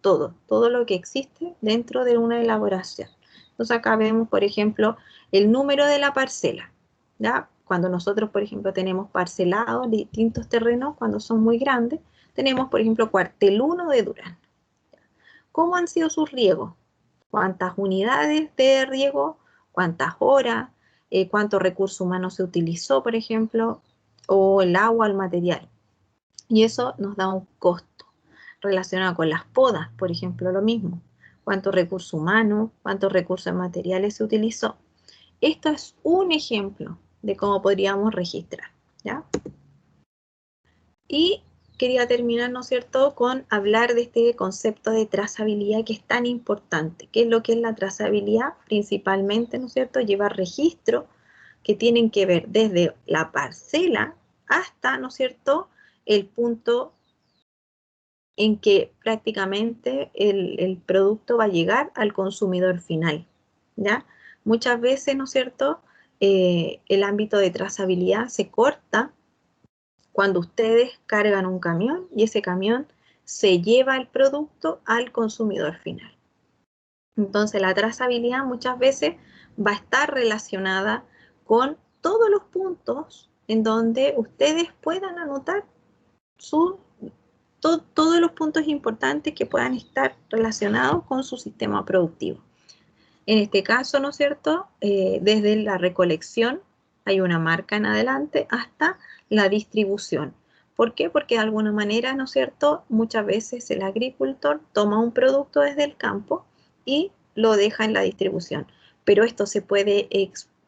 todo lo que existe dentro de una elaboración. Entonces acá vemos, por ejemplo, el número de la parcela, ¿ya? Cuando nosotros, por ejemplo, tenemos parcelados distintos terrenos, cuando son muy grandes, tenemos, por ejemplo, cuartel 1 de Durán. ¿Cómo han sido sus riegos? ¿Cuántas unidades de riego? ¿Cuántas horas? ¿Cuánto recurso humano se utilizó, por ejemplo? O el agua, el material. Y eso nos da un costo relacionado con las podas, por ejemplo, lo mismo. ¿Cuánto recurso humano, cuántos recursos materiales se utilizó? Esto es un ejemplo de cómo podríamos registrar, ¿ya? Y quería terminar, ¿no es cierto?, con hablar de este concepto de trazabilidad que es tan importante. ¿Qué es lo que es la trazabilidad? Principalmente, ¿no es cierto?, llevar registro que tienen que ver desde la parcela hasta, ¿no es cierto?, el punto en que prácticamente el producto va a llegar al consumidor final, ¿ya? Muchas veces, ¿no es cierto?, el ámbito de trazabilidad se corta cuando ustedes cargan un camión y ese camión se lleva el producto al consumidor final. Entonces la trazabilidad muchas veces va a estar relacionada con todos los puntos en donde ustedes puedan anotar todos los puntos importantes que puedan estar relacionados con su sistema productivo. En este caso, ¿no es cierto?, desde la recolección, hay una marca en adelante, hasta la distribución. ¿Por qué? Porque de alguna manera, ¿no es cierto?, muchas veces el agricultor toma un producto desde el campo y lo deja en la distribución. Pero esto se puede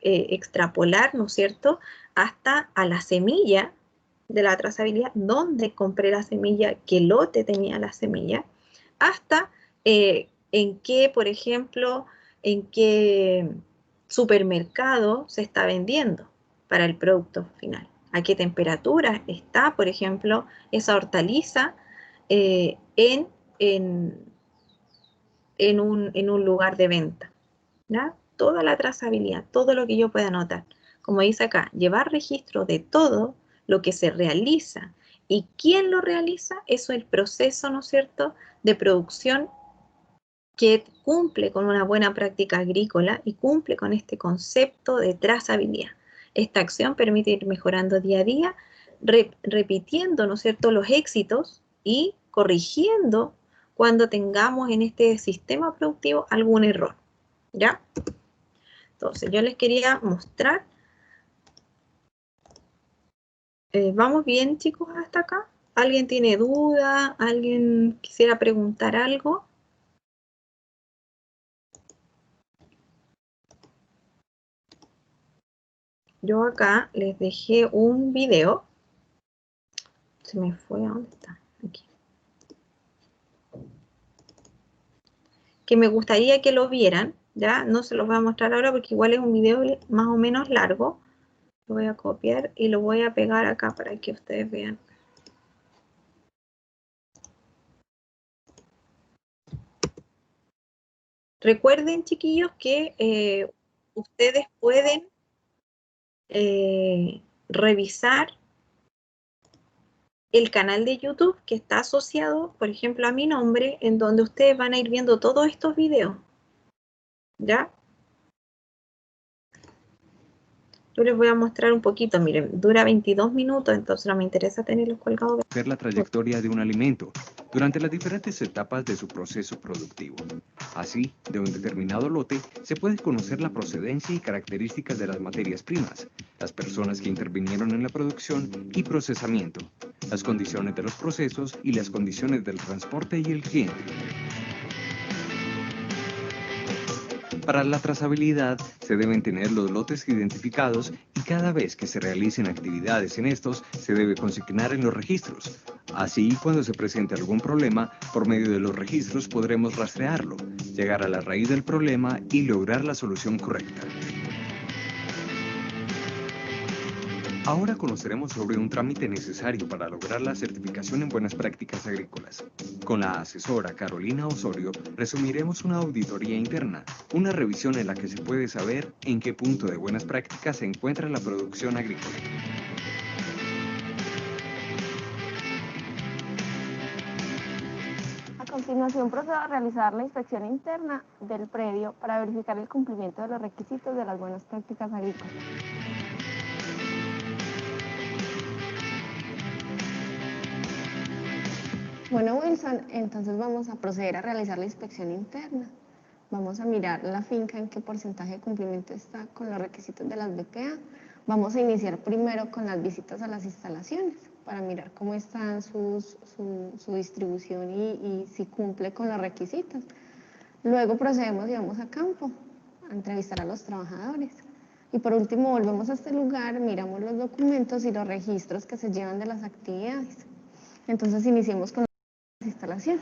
extrapolar, ¿no es cierto?, hasta a la semilla de la trazabilidad, dónde compré la semilla, qué lote tenía la semilla, hasta en qué, por ejemplo, en qué supermercado se está vendiendo para el producto final, a qué temperatura está, por ejemplo, esa hortaliza en un lugar de venta, ¿ya? Toda la trazabilidad, todo lo que yo pueda anotar. Como dice acá, llevar registro de todo lo que se realiza y quién lo realiza, eso es el proceso, ¿no es cierto?, de producción que cumple con una buena práctica agrícola y cumple con este concepto de trazabilidad. Esta acción permite ir mejorando día a día, repitiendo, ¿no es cierto?, los éxitos y corrigiendo cuando tengamos en este sistema productivo algún error, ¿ya? Entonces, yo les quería mostrar. ¿Vamos bien, chicos, hasta acá? ¿Alguien tiene duda? ¿Alguien quisiera preguntar algo? yo acá les dejé un video. Se me fue, ¿a dónde está? Aquí. Que me gustaría que lo vieran, ¿ya? No se los voy a mostrar ahora porque igual es un video más o menos largo. Lo voy a copiar y lo voy a pegar acá para que ustedes vean. Recuerden, chiquillos, que ustedes pueden revisar el canal de YouTube que está asociado, por ejemplo, a mi nombre, en donde ustedes van a ir viendo todos estos videos. ¿Ya? Yo les voy a mostrar un poquito, miren, dura 22 minutos, entonces no me interesa tenerlos colgados. Ver la trayectoria de un alimento durante las diferentes etapas de su proceso productivo. Así, de un determinado lote, se puede conocer la procedencia y características de las materias primas, las personas que intervinieron en la producción y procesamiento, las condiciones de los procesos y las condiciones del transporte y el cliente. Para la trazabilidad, se deben tener los lotes identificados y cada vez que se realicen actividades en estos, se debe consignar en los registros. Así, cuando se presente algún problema, por medio de los registros podremos rastrearlo, llegar a la raíz del problema y lograr la solución correcta. Ahora conoceremos sobre un trámite necesario para lograr la certificación en buenas prácticas agrícolas. Con la asesora Carolina Osorio resumiremos una auditoría interna, una revisión en la que se puede saber en qué punto de buenas prácticas se encuentra la producción agrícola. A continuación procedo a realizar la inspección interna del predio para verificar el cumplimiento de los requisitos de las buenas prácticas agrícolas. Bueno, Wilson, entonces vamos a proceder a realizar la inspección interna. Vamos a mirar la finca en qué porcentaje de cumplimiento está con los requisitos de las BPA. Vamos a iniciar primero con las visitas a las instalaciones para mirar cómo está su distribución y si cumple con los requisitos. Luego procedemos y vamos a campo a entrevistar a los trabajadores. Y por último volvemos a este lugar, miramos los documentos y los registros que se llevan de las actividades. Entonces iniciemos con las instalaciones.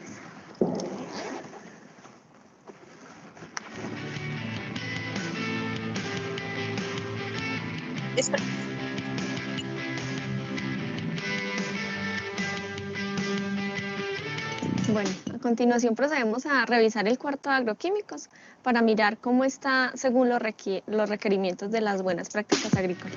Bueno, a continuación procedemos a revisar el cuarto de agroquímicos para mirar cómo está según los requerimientos de las buenas prácticas agrícolas.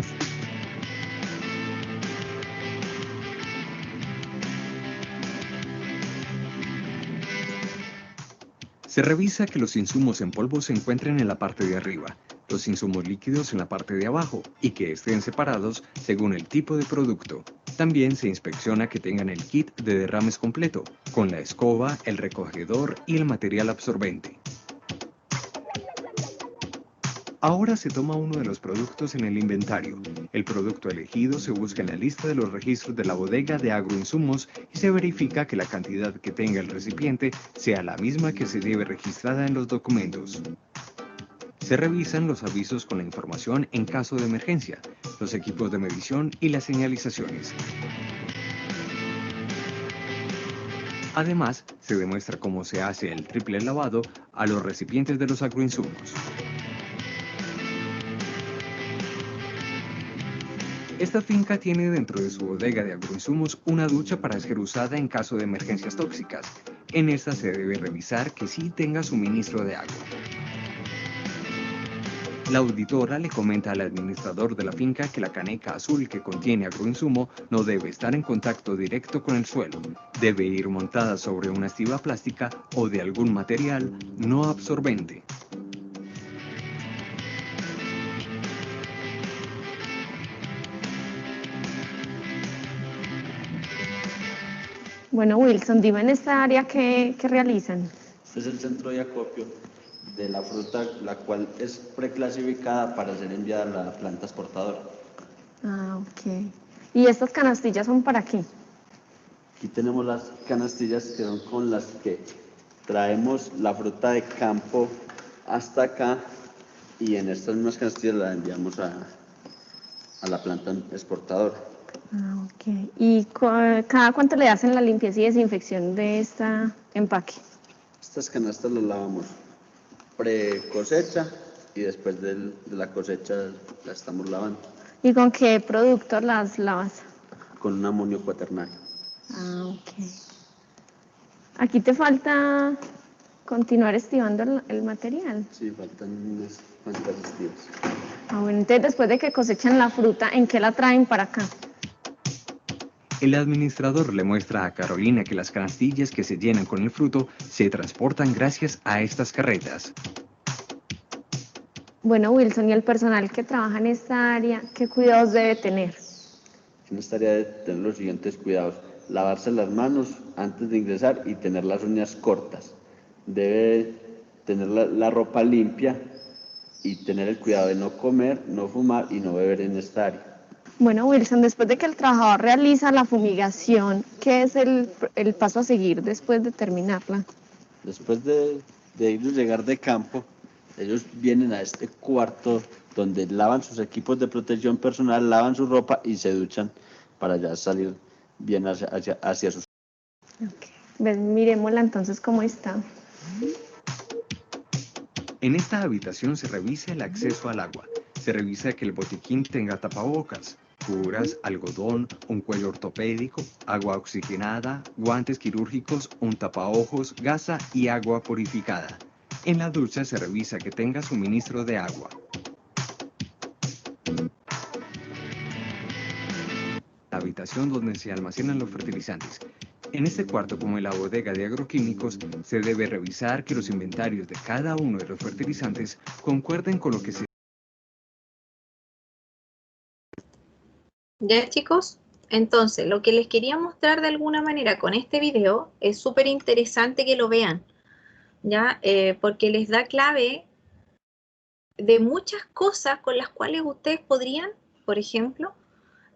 Se revisa que los insumos en polvo se encuentren en la parte de arriba, los insumos líquidos en la parte de abajo y que estén separados según el tipo de producto. También se inspecciona que tengan el kit de derrames completo, con la escoba, el recogedor y el material absorbente. Ahora se toma uno de los productos en el inventario. El producto elegido se busca en la lista de los registros de la bodega de agroinsumos y se verifica que la cantidad que tenga el recipiente sea la misma que se lleve registrada en los documentos. Se revisan los avisos con la información en caso de emergencia, los equipos de medición y las señalizaciones. Además, se demuestra cómo se hace el triple lavado a los recipientes de los agroinsumos. Esta finca tiene dentro de su bodega de agroinsumos una ducha para ser usada en caso de emergencias tóxicas. En esta se debe revisar que sí tenga suministro de agua. La auditora le comenta al administrador de la finca que la caneca azul que contiene agroinsumo no debe estar en contacto directo con el suelo. Debe ir montada sobre una estiba plástica o de algún material no absorbente. Bueno, Wilson, dime en esta área qué realizan. Este es el centro de acopio de la fruta, la cual es preclasificada para ser enviada a la planta exportadora. Ah, ok. ¿Y estas canastillas son para qué? Aquí tenemos las canastillas que son con las que traemos la fruta de campo hasta acá y en estas mismas canastillas la enviamos a la planta exportadora. Ah, ok. ¿Y cada cuánto le hacen la limpieza y desinfección de esta empaque? Estas canastas las lavamos pre-cosecha y después de la cosecha las estamos lavando. ¿Y con qué producto las lavas? Con un amonio cuaternario. Ah, ok. Aquí te falta continuar estivando el material. Sí, faltan unas cuantas estivas. Ah, bueno, entonces después de que cosechan la fruta, ¿en qué la traen para acá? El administrador le muestra a Carolina que las canastillas que se llenan con el fruto se transportan gracias a estas carretas. Bueno, Wilson, ¿y el personal que trabaja en esta área, qué cuidados debe tener? En esta área de tener los siguientes cuidados: lavarse las manos antes de ingresar y tener las uñas cortas. Debe tener la ropa limpia y tener el cuidado de no comer, no fumar y no beber en esta área. Bueno, Wilson, después de que el trabajador realiza la fumigación, ¿qué es el paso a seguir después de terminarla? Después de ellos llegar de campo, ellos vienen a este cuarto donde lavan sus equipos de protección personal, lavan su ropa y se duchan para ya salir bien hacia sus... Okay. Miremosla entonces cómo está. En esta habitación se revisa el acceso al agua. Se revisa que el botiquín tenga tapabocas, curas, algodón, un cuello ortopédico, agua oxigenada, guantes quirúrgicos, un tapaojos, gasa y agua purificada. En la ducha se revisa que tenga suministro de agua. La habitación donde se almacenan los fertilizantes. En este cuarto, como en la bodega de agroquímicos, se debe revisar que los inventarios de cada uno de los fertilizantes concuerden con lo que se... Ya, chicos, entonces lo que les quería mostrar de alguna manera con este video es súper interesante que lo vean, ¿ya? Porque les da clave de muchas cosas con las cuales ustedes podrían, por ejemplo,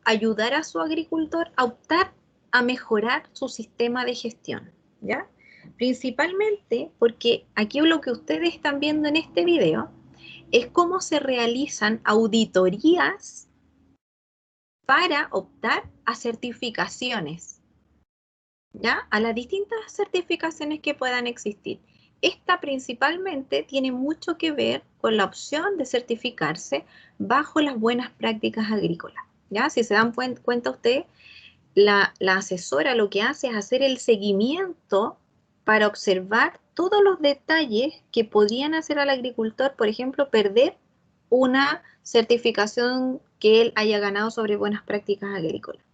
ayudar a su agricultor a optar a mejorar su sistema de gestión, ¿ya? Principalmente porque aquí lo que ustedes están viendo en este video es cómo se realizan auditorías para optar a certificaciones, ¿ya? A las distintas certificaciones que puedan existir. Esta principalmente tiene mucho que ver con la opción de certificarse bajo las buenas prácticas agrícolas, ¿ya? Si se dan cuenta ustedes, la asesora lo que hace es hacer el seguimiento para observar todos los detalles que podían hacer al agricultor, por ejemplo, perder una certificación que él haya ganado sobre buenas prácticas agrícolas,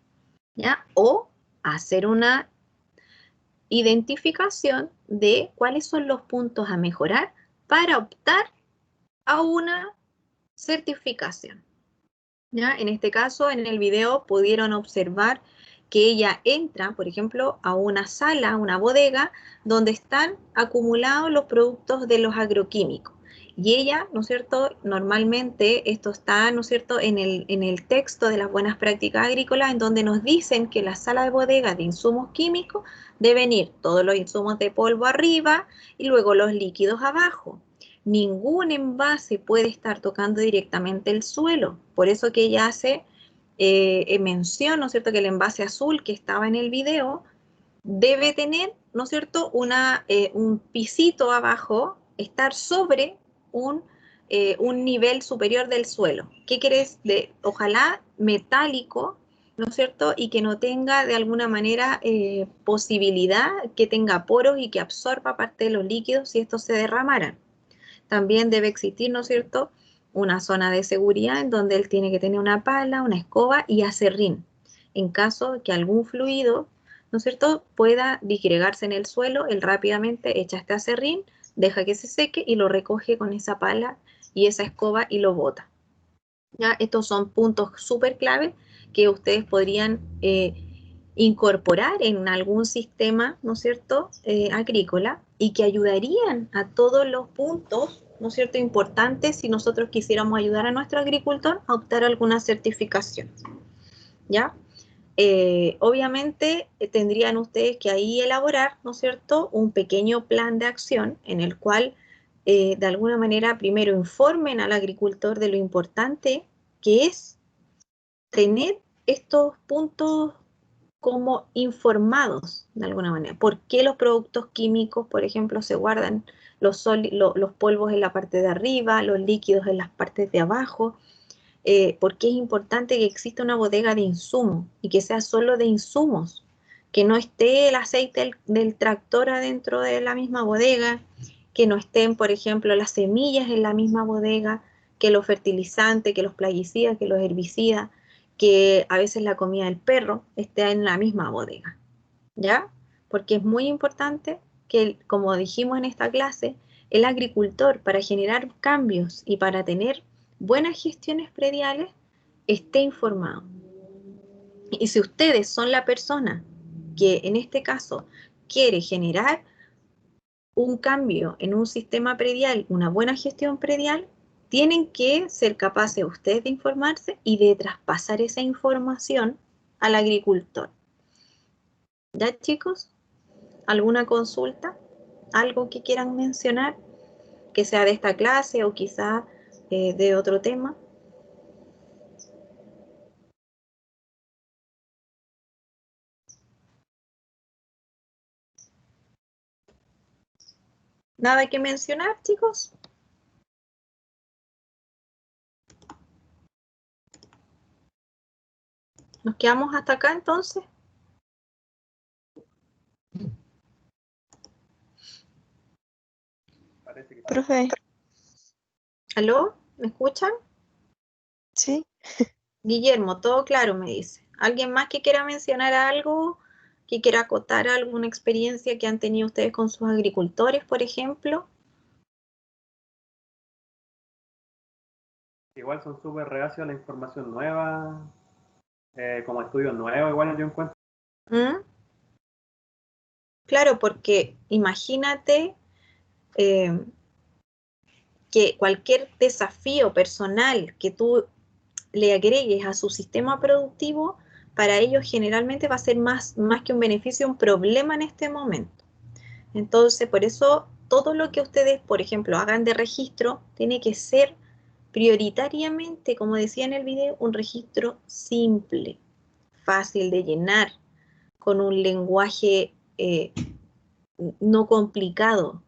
¿ya? O hacer una identificación de cuáles son los puntos a mejorar para optar a una certificación, ¿ya? En este caso, en el video pudieron observar que ella entra, por ejemplo, a una sala, una bodega, donde están acumulados los productos de los agroquímicos. Y ella, ¿no es cierto?, normalmente esto está, ¿no es cierto?, en el texto de las buenas prácticas agrícolas, en donde nos dicen que la sala de bodega de insumos químicos deben ir todos los insumos de polvo arriba y luego los líquidos abajo. Ningún envase puede estar tocando directamente el suelo. Por eso que ella hace mención, ¿no es cierto?, que el envase azul que estaba en el video debe tener, ¿no es cierto?, un pisito abajo, estar sobre un nivel superior del suelo. ¿Qué quieres? Ojalá metálico, ¿no es cierto?, y que no tenga de alguna manera posibilidad, que tenga poros y que absorba parte de los líquidos si estos se derramaran. También debe existir, ¿no es cierto?, una zona de seguridad en donde él tiene que tener una pala, una escoba y aserrín, en caso que algún fluido, ¿no es cierto?, pueda disgregarse en el suelo, él rápidamente echa este aserrín, deja que se seque y lo recoge con esa pala y esa escoba y lo bota. ¿Ya? Estos son puntos súper clave que ustedes podrían incorporar en algún sistema, ¿no es cierto?, agrícola, y que ayudarían a todos los puntos, ¿no es cierto?, importantes si nosotros quisiéramos ayudar a nuestro agricultor a optar a alguna certificación, ¿ya? Obviamente tendrían ustedes que ahí elaborar, ¿no es cierto?, un pequeño plan de acción en el cual de alguna manera primero informen al agricultor de lo importante que es tener estos puntos como informados de alguna manera. ¿Por qué los productos químicos, por ejemplo, se guardan los polvos en la parte de arriba, los líquidos en las partes de abajo? ¿Por qué es importante que exista una bodega de insumos y que sea solo de insumos? Que no esté el aceite del tractor adentro de la misma bodega, que no estén, por ejemplo, las semillas en la misma bodega, que los fertilizantes, que los plaguicidas, que los herbicidas, que a veces la comida del perro esté en la misma bodega, ¿ya? Porque es muy importante que, como dijimos en esta clase, el agricultor, para generar cambios y para tener buenas gestiones prediales, esté informado. Y si ustedes son la persona que en este caso quiere generar un cambio en un sistema predial, una buena gestión predial, tienen que ser capaces ustedes de informarse y de traspasar esa información al agricultor. ¿Ya, chicos? ¿Alguna consulta? ¿Algo que quieran mencionar? Que sea de esta clase o quizá de otro tema. ¿Nada que mencionar, chicos? ¿Nos quedamos hasta acá entonces? Parece que sí. Profe, ¿Aló? ¿Me escuchan? sí. Guillermo, todo claro, me dice. ¿Alguien más que quiera mencionar algo? ¿Que quiera acotar alguna experiencia que han tenido ustedes con sus agricultores, por ejemplo? Igual son súper reacios a la información nueva, como estudios nuevos, igual yo encuentro. ¿Mm? Claro, porque imagínate que cualquier desafío personal que tú le agregues a su sistema productivo, para ellos generalmente va a ser más que un beneficio, un problema en este momento. Entonces, por eso, todo lo que ustedes, por ejemplo, hagan de registro, tiene que ser prioritariamente, como decía en el video, un registro simple, fácil de llenar, con un lenguaje no complicado,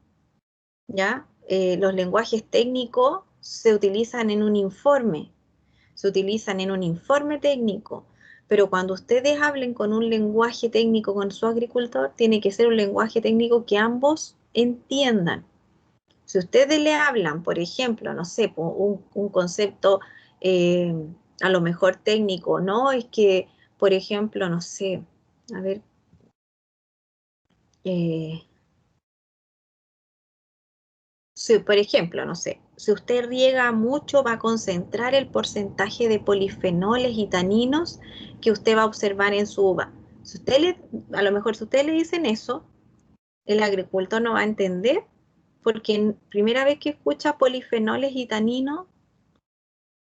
¿ya? Los lenguajes técnicos se utilizan en un informe, técnico, pero cuando ustedes hablen con un lenguaje técnico con su agricultor, tiene que ser un lenguaje técnico que ambos entiendan. Si ustedes le hablan, por ejemplo, no sé, un concepto a lo mejor técnico, ¿no? Es que, por ejemplo, no sé, a ver, si, por ejemplo, no sé, si usted riega mucho, va a concentrar el porcentaje de polifenoles y taninos que usted va a observar en su uva. Si usted a lo mejor si ustedes le dicen eso, el agricultor no va a entender, porque primera vez que escucha polifenoles y taninos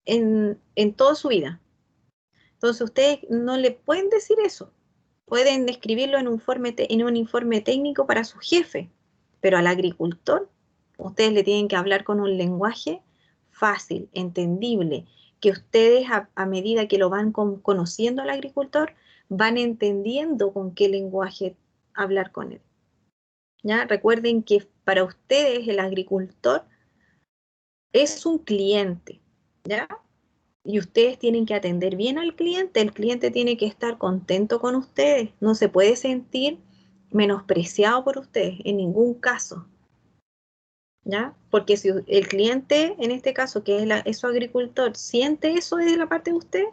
en toda su vida. Entonces ustedes no le pueden decir eso. Pueden describirlo en un informe técnico para su jefe, pero al agricultor ustedes le tienen que hablar con un lenguaje fácil, entendible, que ustedes a medida que lo van conociendo al agricultor, van entendiendo con qué lenguaje hablar con él. ¿Ya? Recuerden que para ustedes el agricultor es un cliente, ¿ya? Y ustedes tienen que atender bien al cliente. El cliente tiene que estar contento con ustedes. No se puede sentir menospreciado por ustedes en ningún caso, ¿ya? Porque si el cliente, en este caso, que es su agricultor, siente eso desde la parte de usted,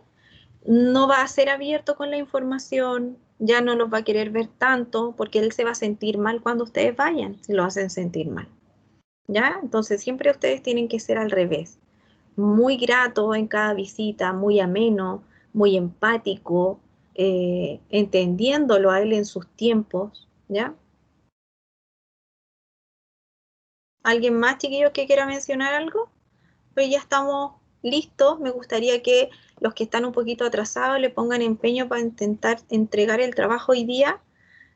no va a ser abierto con la información, ya no los va a querer ver tanto, porque él se va a sentir mal cuando ustedes vayan, si lo hacen sentir mal, ¿ya? Entonces siempre ustedes tienen que ser al revés. Muy grato en cada visita, muy ameno, muy empático, entendiéndolo a él en sus tiempos, ¿ya? ¿Alguien más, chiquillos, que quiera mencionar algo? Pues ya estamos listos. Me gustaría que los que están un poquito atrasados le pongan empeño para intentar entregar el trabajo hoy día,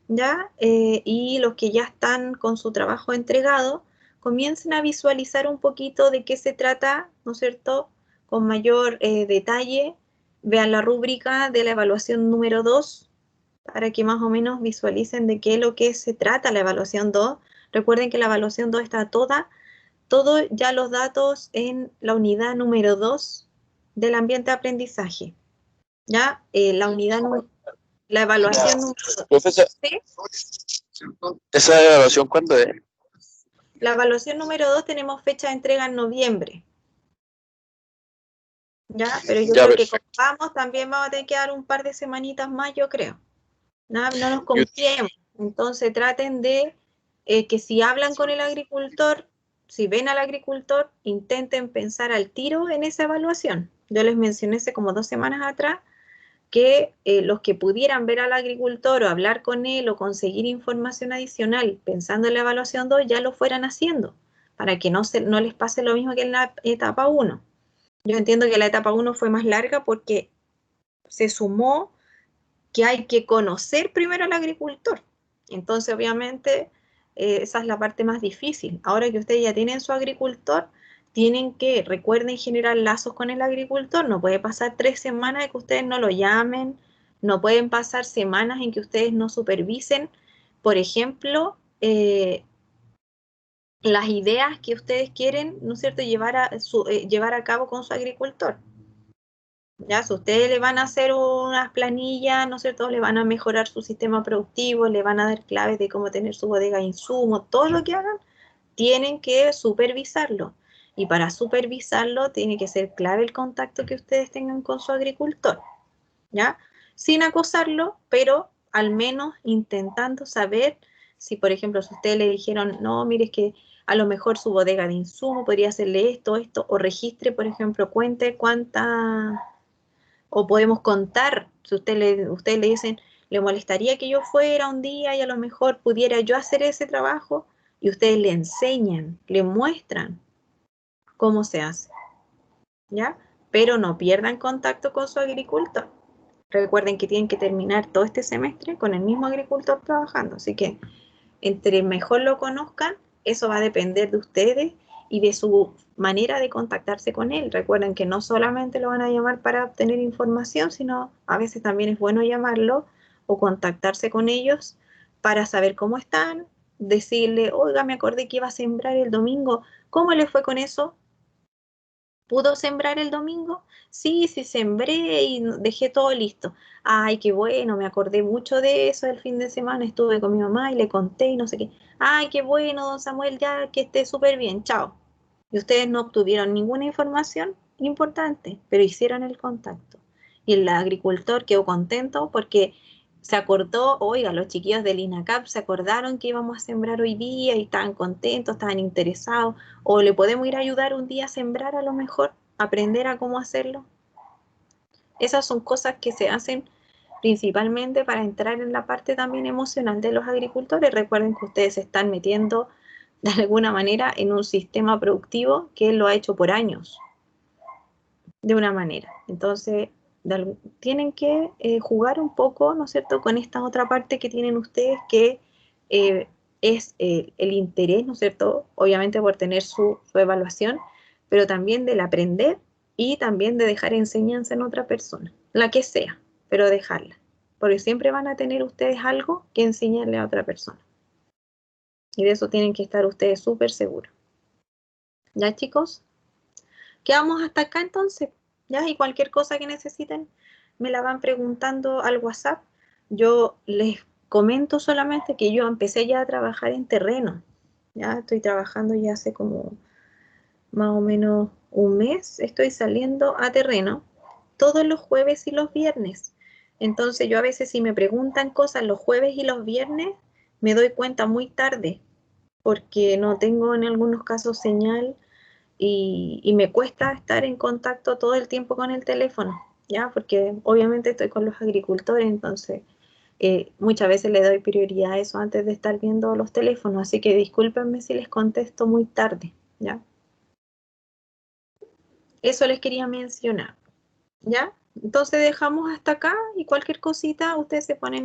¿ya? Y los que ya están con su trabajo entregado, comiencen a visualizar un poquito de qué se trata, ¿no es cierto?, con mayor detalle, vean la rúbrica de la evaluación número 2 para que más o menos visualicen de qué es lo que se trata la evaluación 2. Recuerden que la evaluación 2 está todos ya los datos en la unidad número 2 del ambiente de aprendizaje. ¿Ya? La evaluación número 2. Profesor, ¿esa evaluación cuándo es? La evaluación número 2 tenemos fecha de entrega en noviembre. ¿Ya? Pero yo Ya, creo que perfecto. como vamos, también vamos a tener que dar un par de semanitas más, yo creo. No nos confiemos. Entonces traten de que si hablan con el agricultor, si ven al agricultor, intenten pensar al tiro en esa evaluación. Yo les mencioné hace como 2 semanas atrás que los que pudieran ver al agricultor o hablar con él o conseguir información adicional pensando en la evaluación 2 ya lo fueran haciendo, para que no les pase lo mismo que en la etapa 1. Yo entiendo que la etapa 1 fue más larga porque se sumó que hay que conocer primero al agricultor. Entonces, obviamente, esa es la parte más difícil. Ahora que ustedes ya tienen su agricultor, tienen que, recuerden, generar lazos con el agricultor. No puede pasar 3 semanas de que ustedes no lo llamen, no pueden pasar semanas en que ustedes no supervisen, por ejemplo, las ideas que ustedes quieren, ¿no es cierto?, llevar a cabo con su agricultor. Ya, si ustedes le van a hacer unas planillas, ¿no es cierto?, le van a mejorar su sistema productivo, le van a dar claves de cómo tener su bodega de insumos, todo lo que hagan, tienen que supervisarlo. Y para supervisarlo tiene que ser clave el contacto que ustedes tengan con su agricultor, ¿ya? Sin acosarlo, pero al menos intentando saber si, por ejemplo, si ustedes le dijeron, no, mire, es que a lo mejor su bodega de insumo podría hacerle esto, o registre, por ejemplo, cuente o podemos contar, si ustedes le dicen, le molestaría que yo fuera un día y a lo mejor pudiera yo hacer ese trabajo, y ustedes le enseñan, le muestran cómo se hace, ¿ya? Pero no pierdan contacto con su agricultor. Recuerden que tienen que terminar todo este semestre con el mismo agricultor trabajando, así que entre mejor lo conozcan, eso va a depender de ustedes y de su manera de contactarse con él. Recuerden que no solamente lo van a llamar para obtener información, sino a veces también es bueno llamarlo o contactarse con ellos para saber cómo están, decirle, oiga, me acordé que iba a sembrar el domingo, ¿cómo le fue con eso? ¿Pudo sembrar el domingo? Sí, sí sembré y dejé todo listo. Ay, qué bueno, me acordé mucho de eso el fin de semana, estuve con mi mamá y le conté y no sé qué. Ay, qué bueno, don Samuel, ya que esté súper bien, chao. Y ustedes no obtuvieron ninguna información importante, pero hicieron el contacto. Y el agricultor quedó contento porque se acordó, oiga, los chiquillos del INACAP se acordaron que íbamos a sembrar hoy día y estaban contentos, estaban interesados, o le podemos ir a ayudar un día a sembrar a lo mejor, aprender a cómo hacerlo. Esas son cosas que se hacen principalmente para entrar en la parte también emocional de los agricultores. Recuerden que ustedes se están metiendo de alguna manera en un sistema productivo que él lo ha hecho por años, de una manera. Entonces, tienen que jugar un poco, ¿no es cierto?, con esta otra parte que tienen ustedes, que es el interés, ¿no es cierto?, obviamente por tener su evaluación, pero también del aprender y también de dejar enseñanza en otra persona, la que sea, pero dejarla, porque siempre van a tener ustedes algo que enseñarle a otra persona. Y de eso tienen que estar ustedes súper seguros. ¿Ya, chicos? Quedamos hasta acá entonces, ¿ya? Y cualquier cosa que necesiten me la van preguntando al WhatsApp. Yo les comento solamente que yo empecé ya a trabajar en terreno, ya estoy trabajando ya hace como más o menos un mes, estoy saliendo a terreno todos los jueves y los viernes. Entonces yo a veces si me preguntan cosas los jueves y los viernes, me doy cuenta muy tarde, porque no tengo en algunos casos señal y me cuesta estar en contacto todo el tiempo con el teléfono, ¿ya? Porque obviamente estoy con los agricultores, entonces muchas veces le doy prioridad a eso antes de estar viendo los teléfonos, así que discúlpenme si les contesto muy tarde, ¿ya? Eso les quería mencionar, ¿ya? Entonces dejamos hasta acá y cualquier cosita ustedes se ponen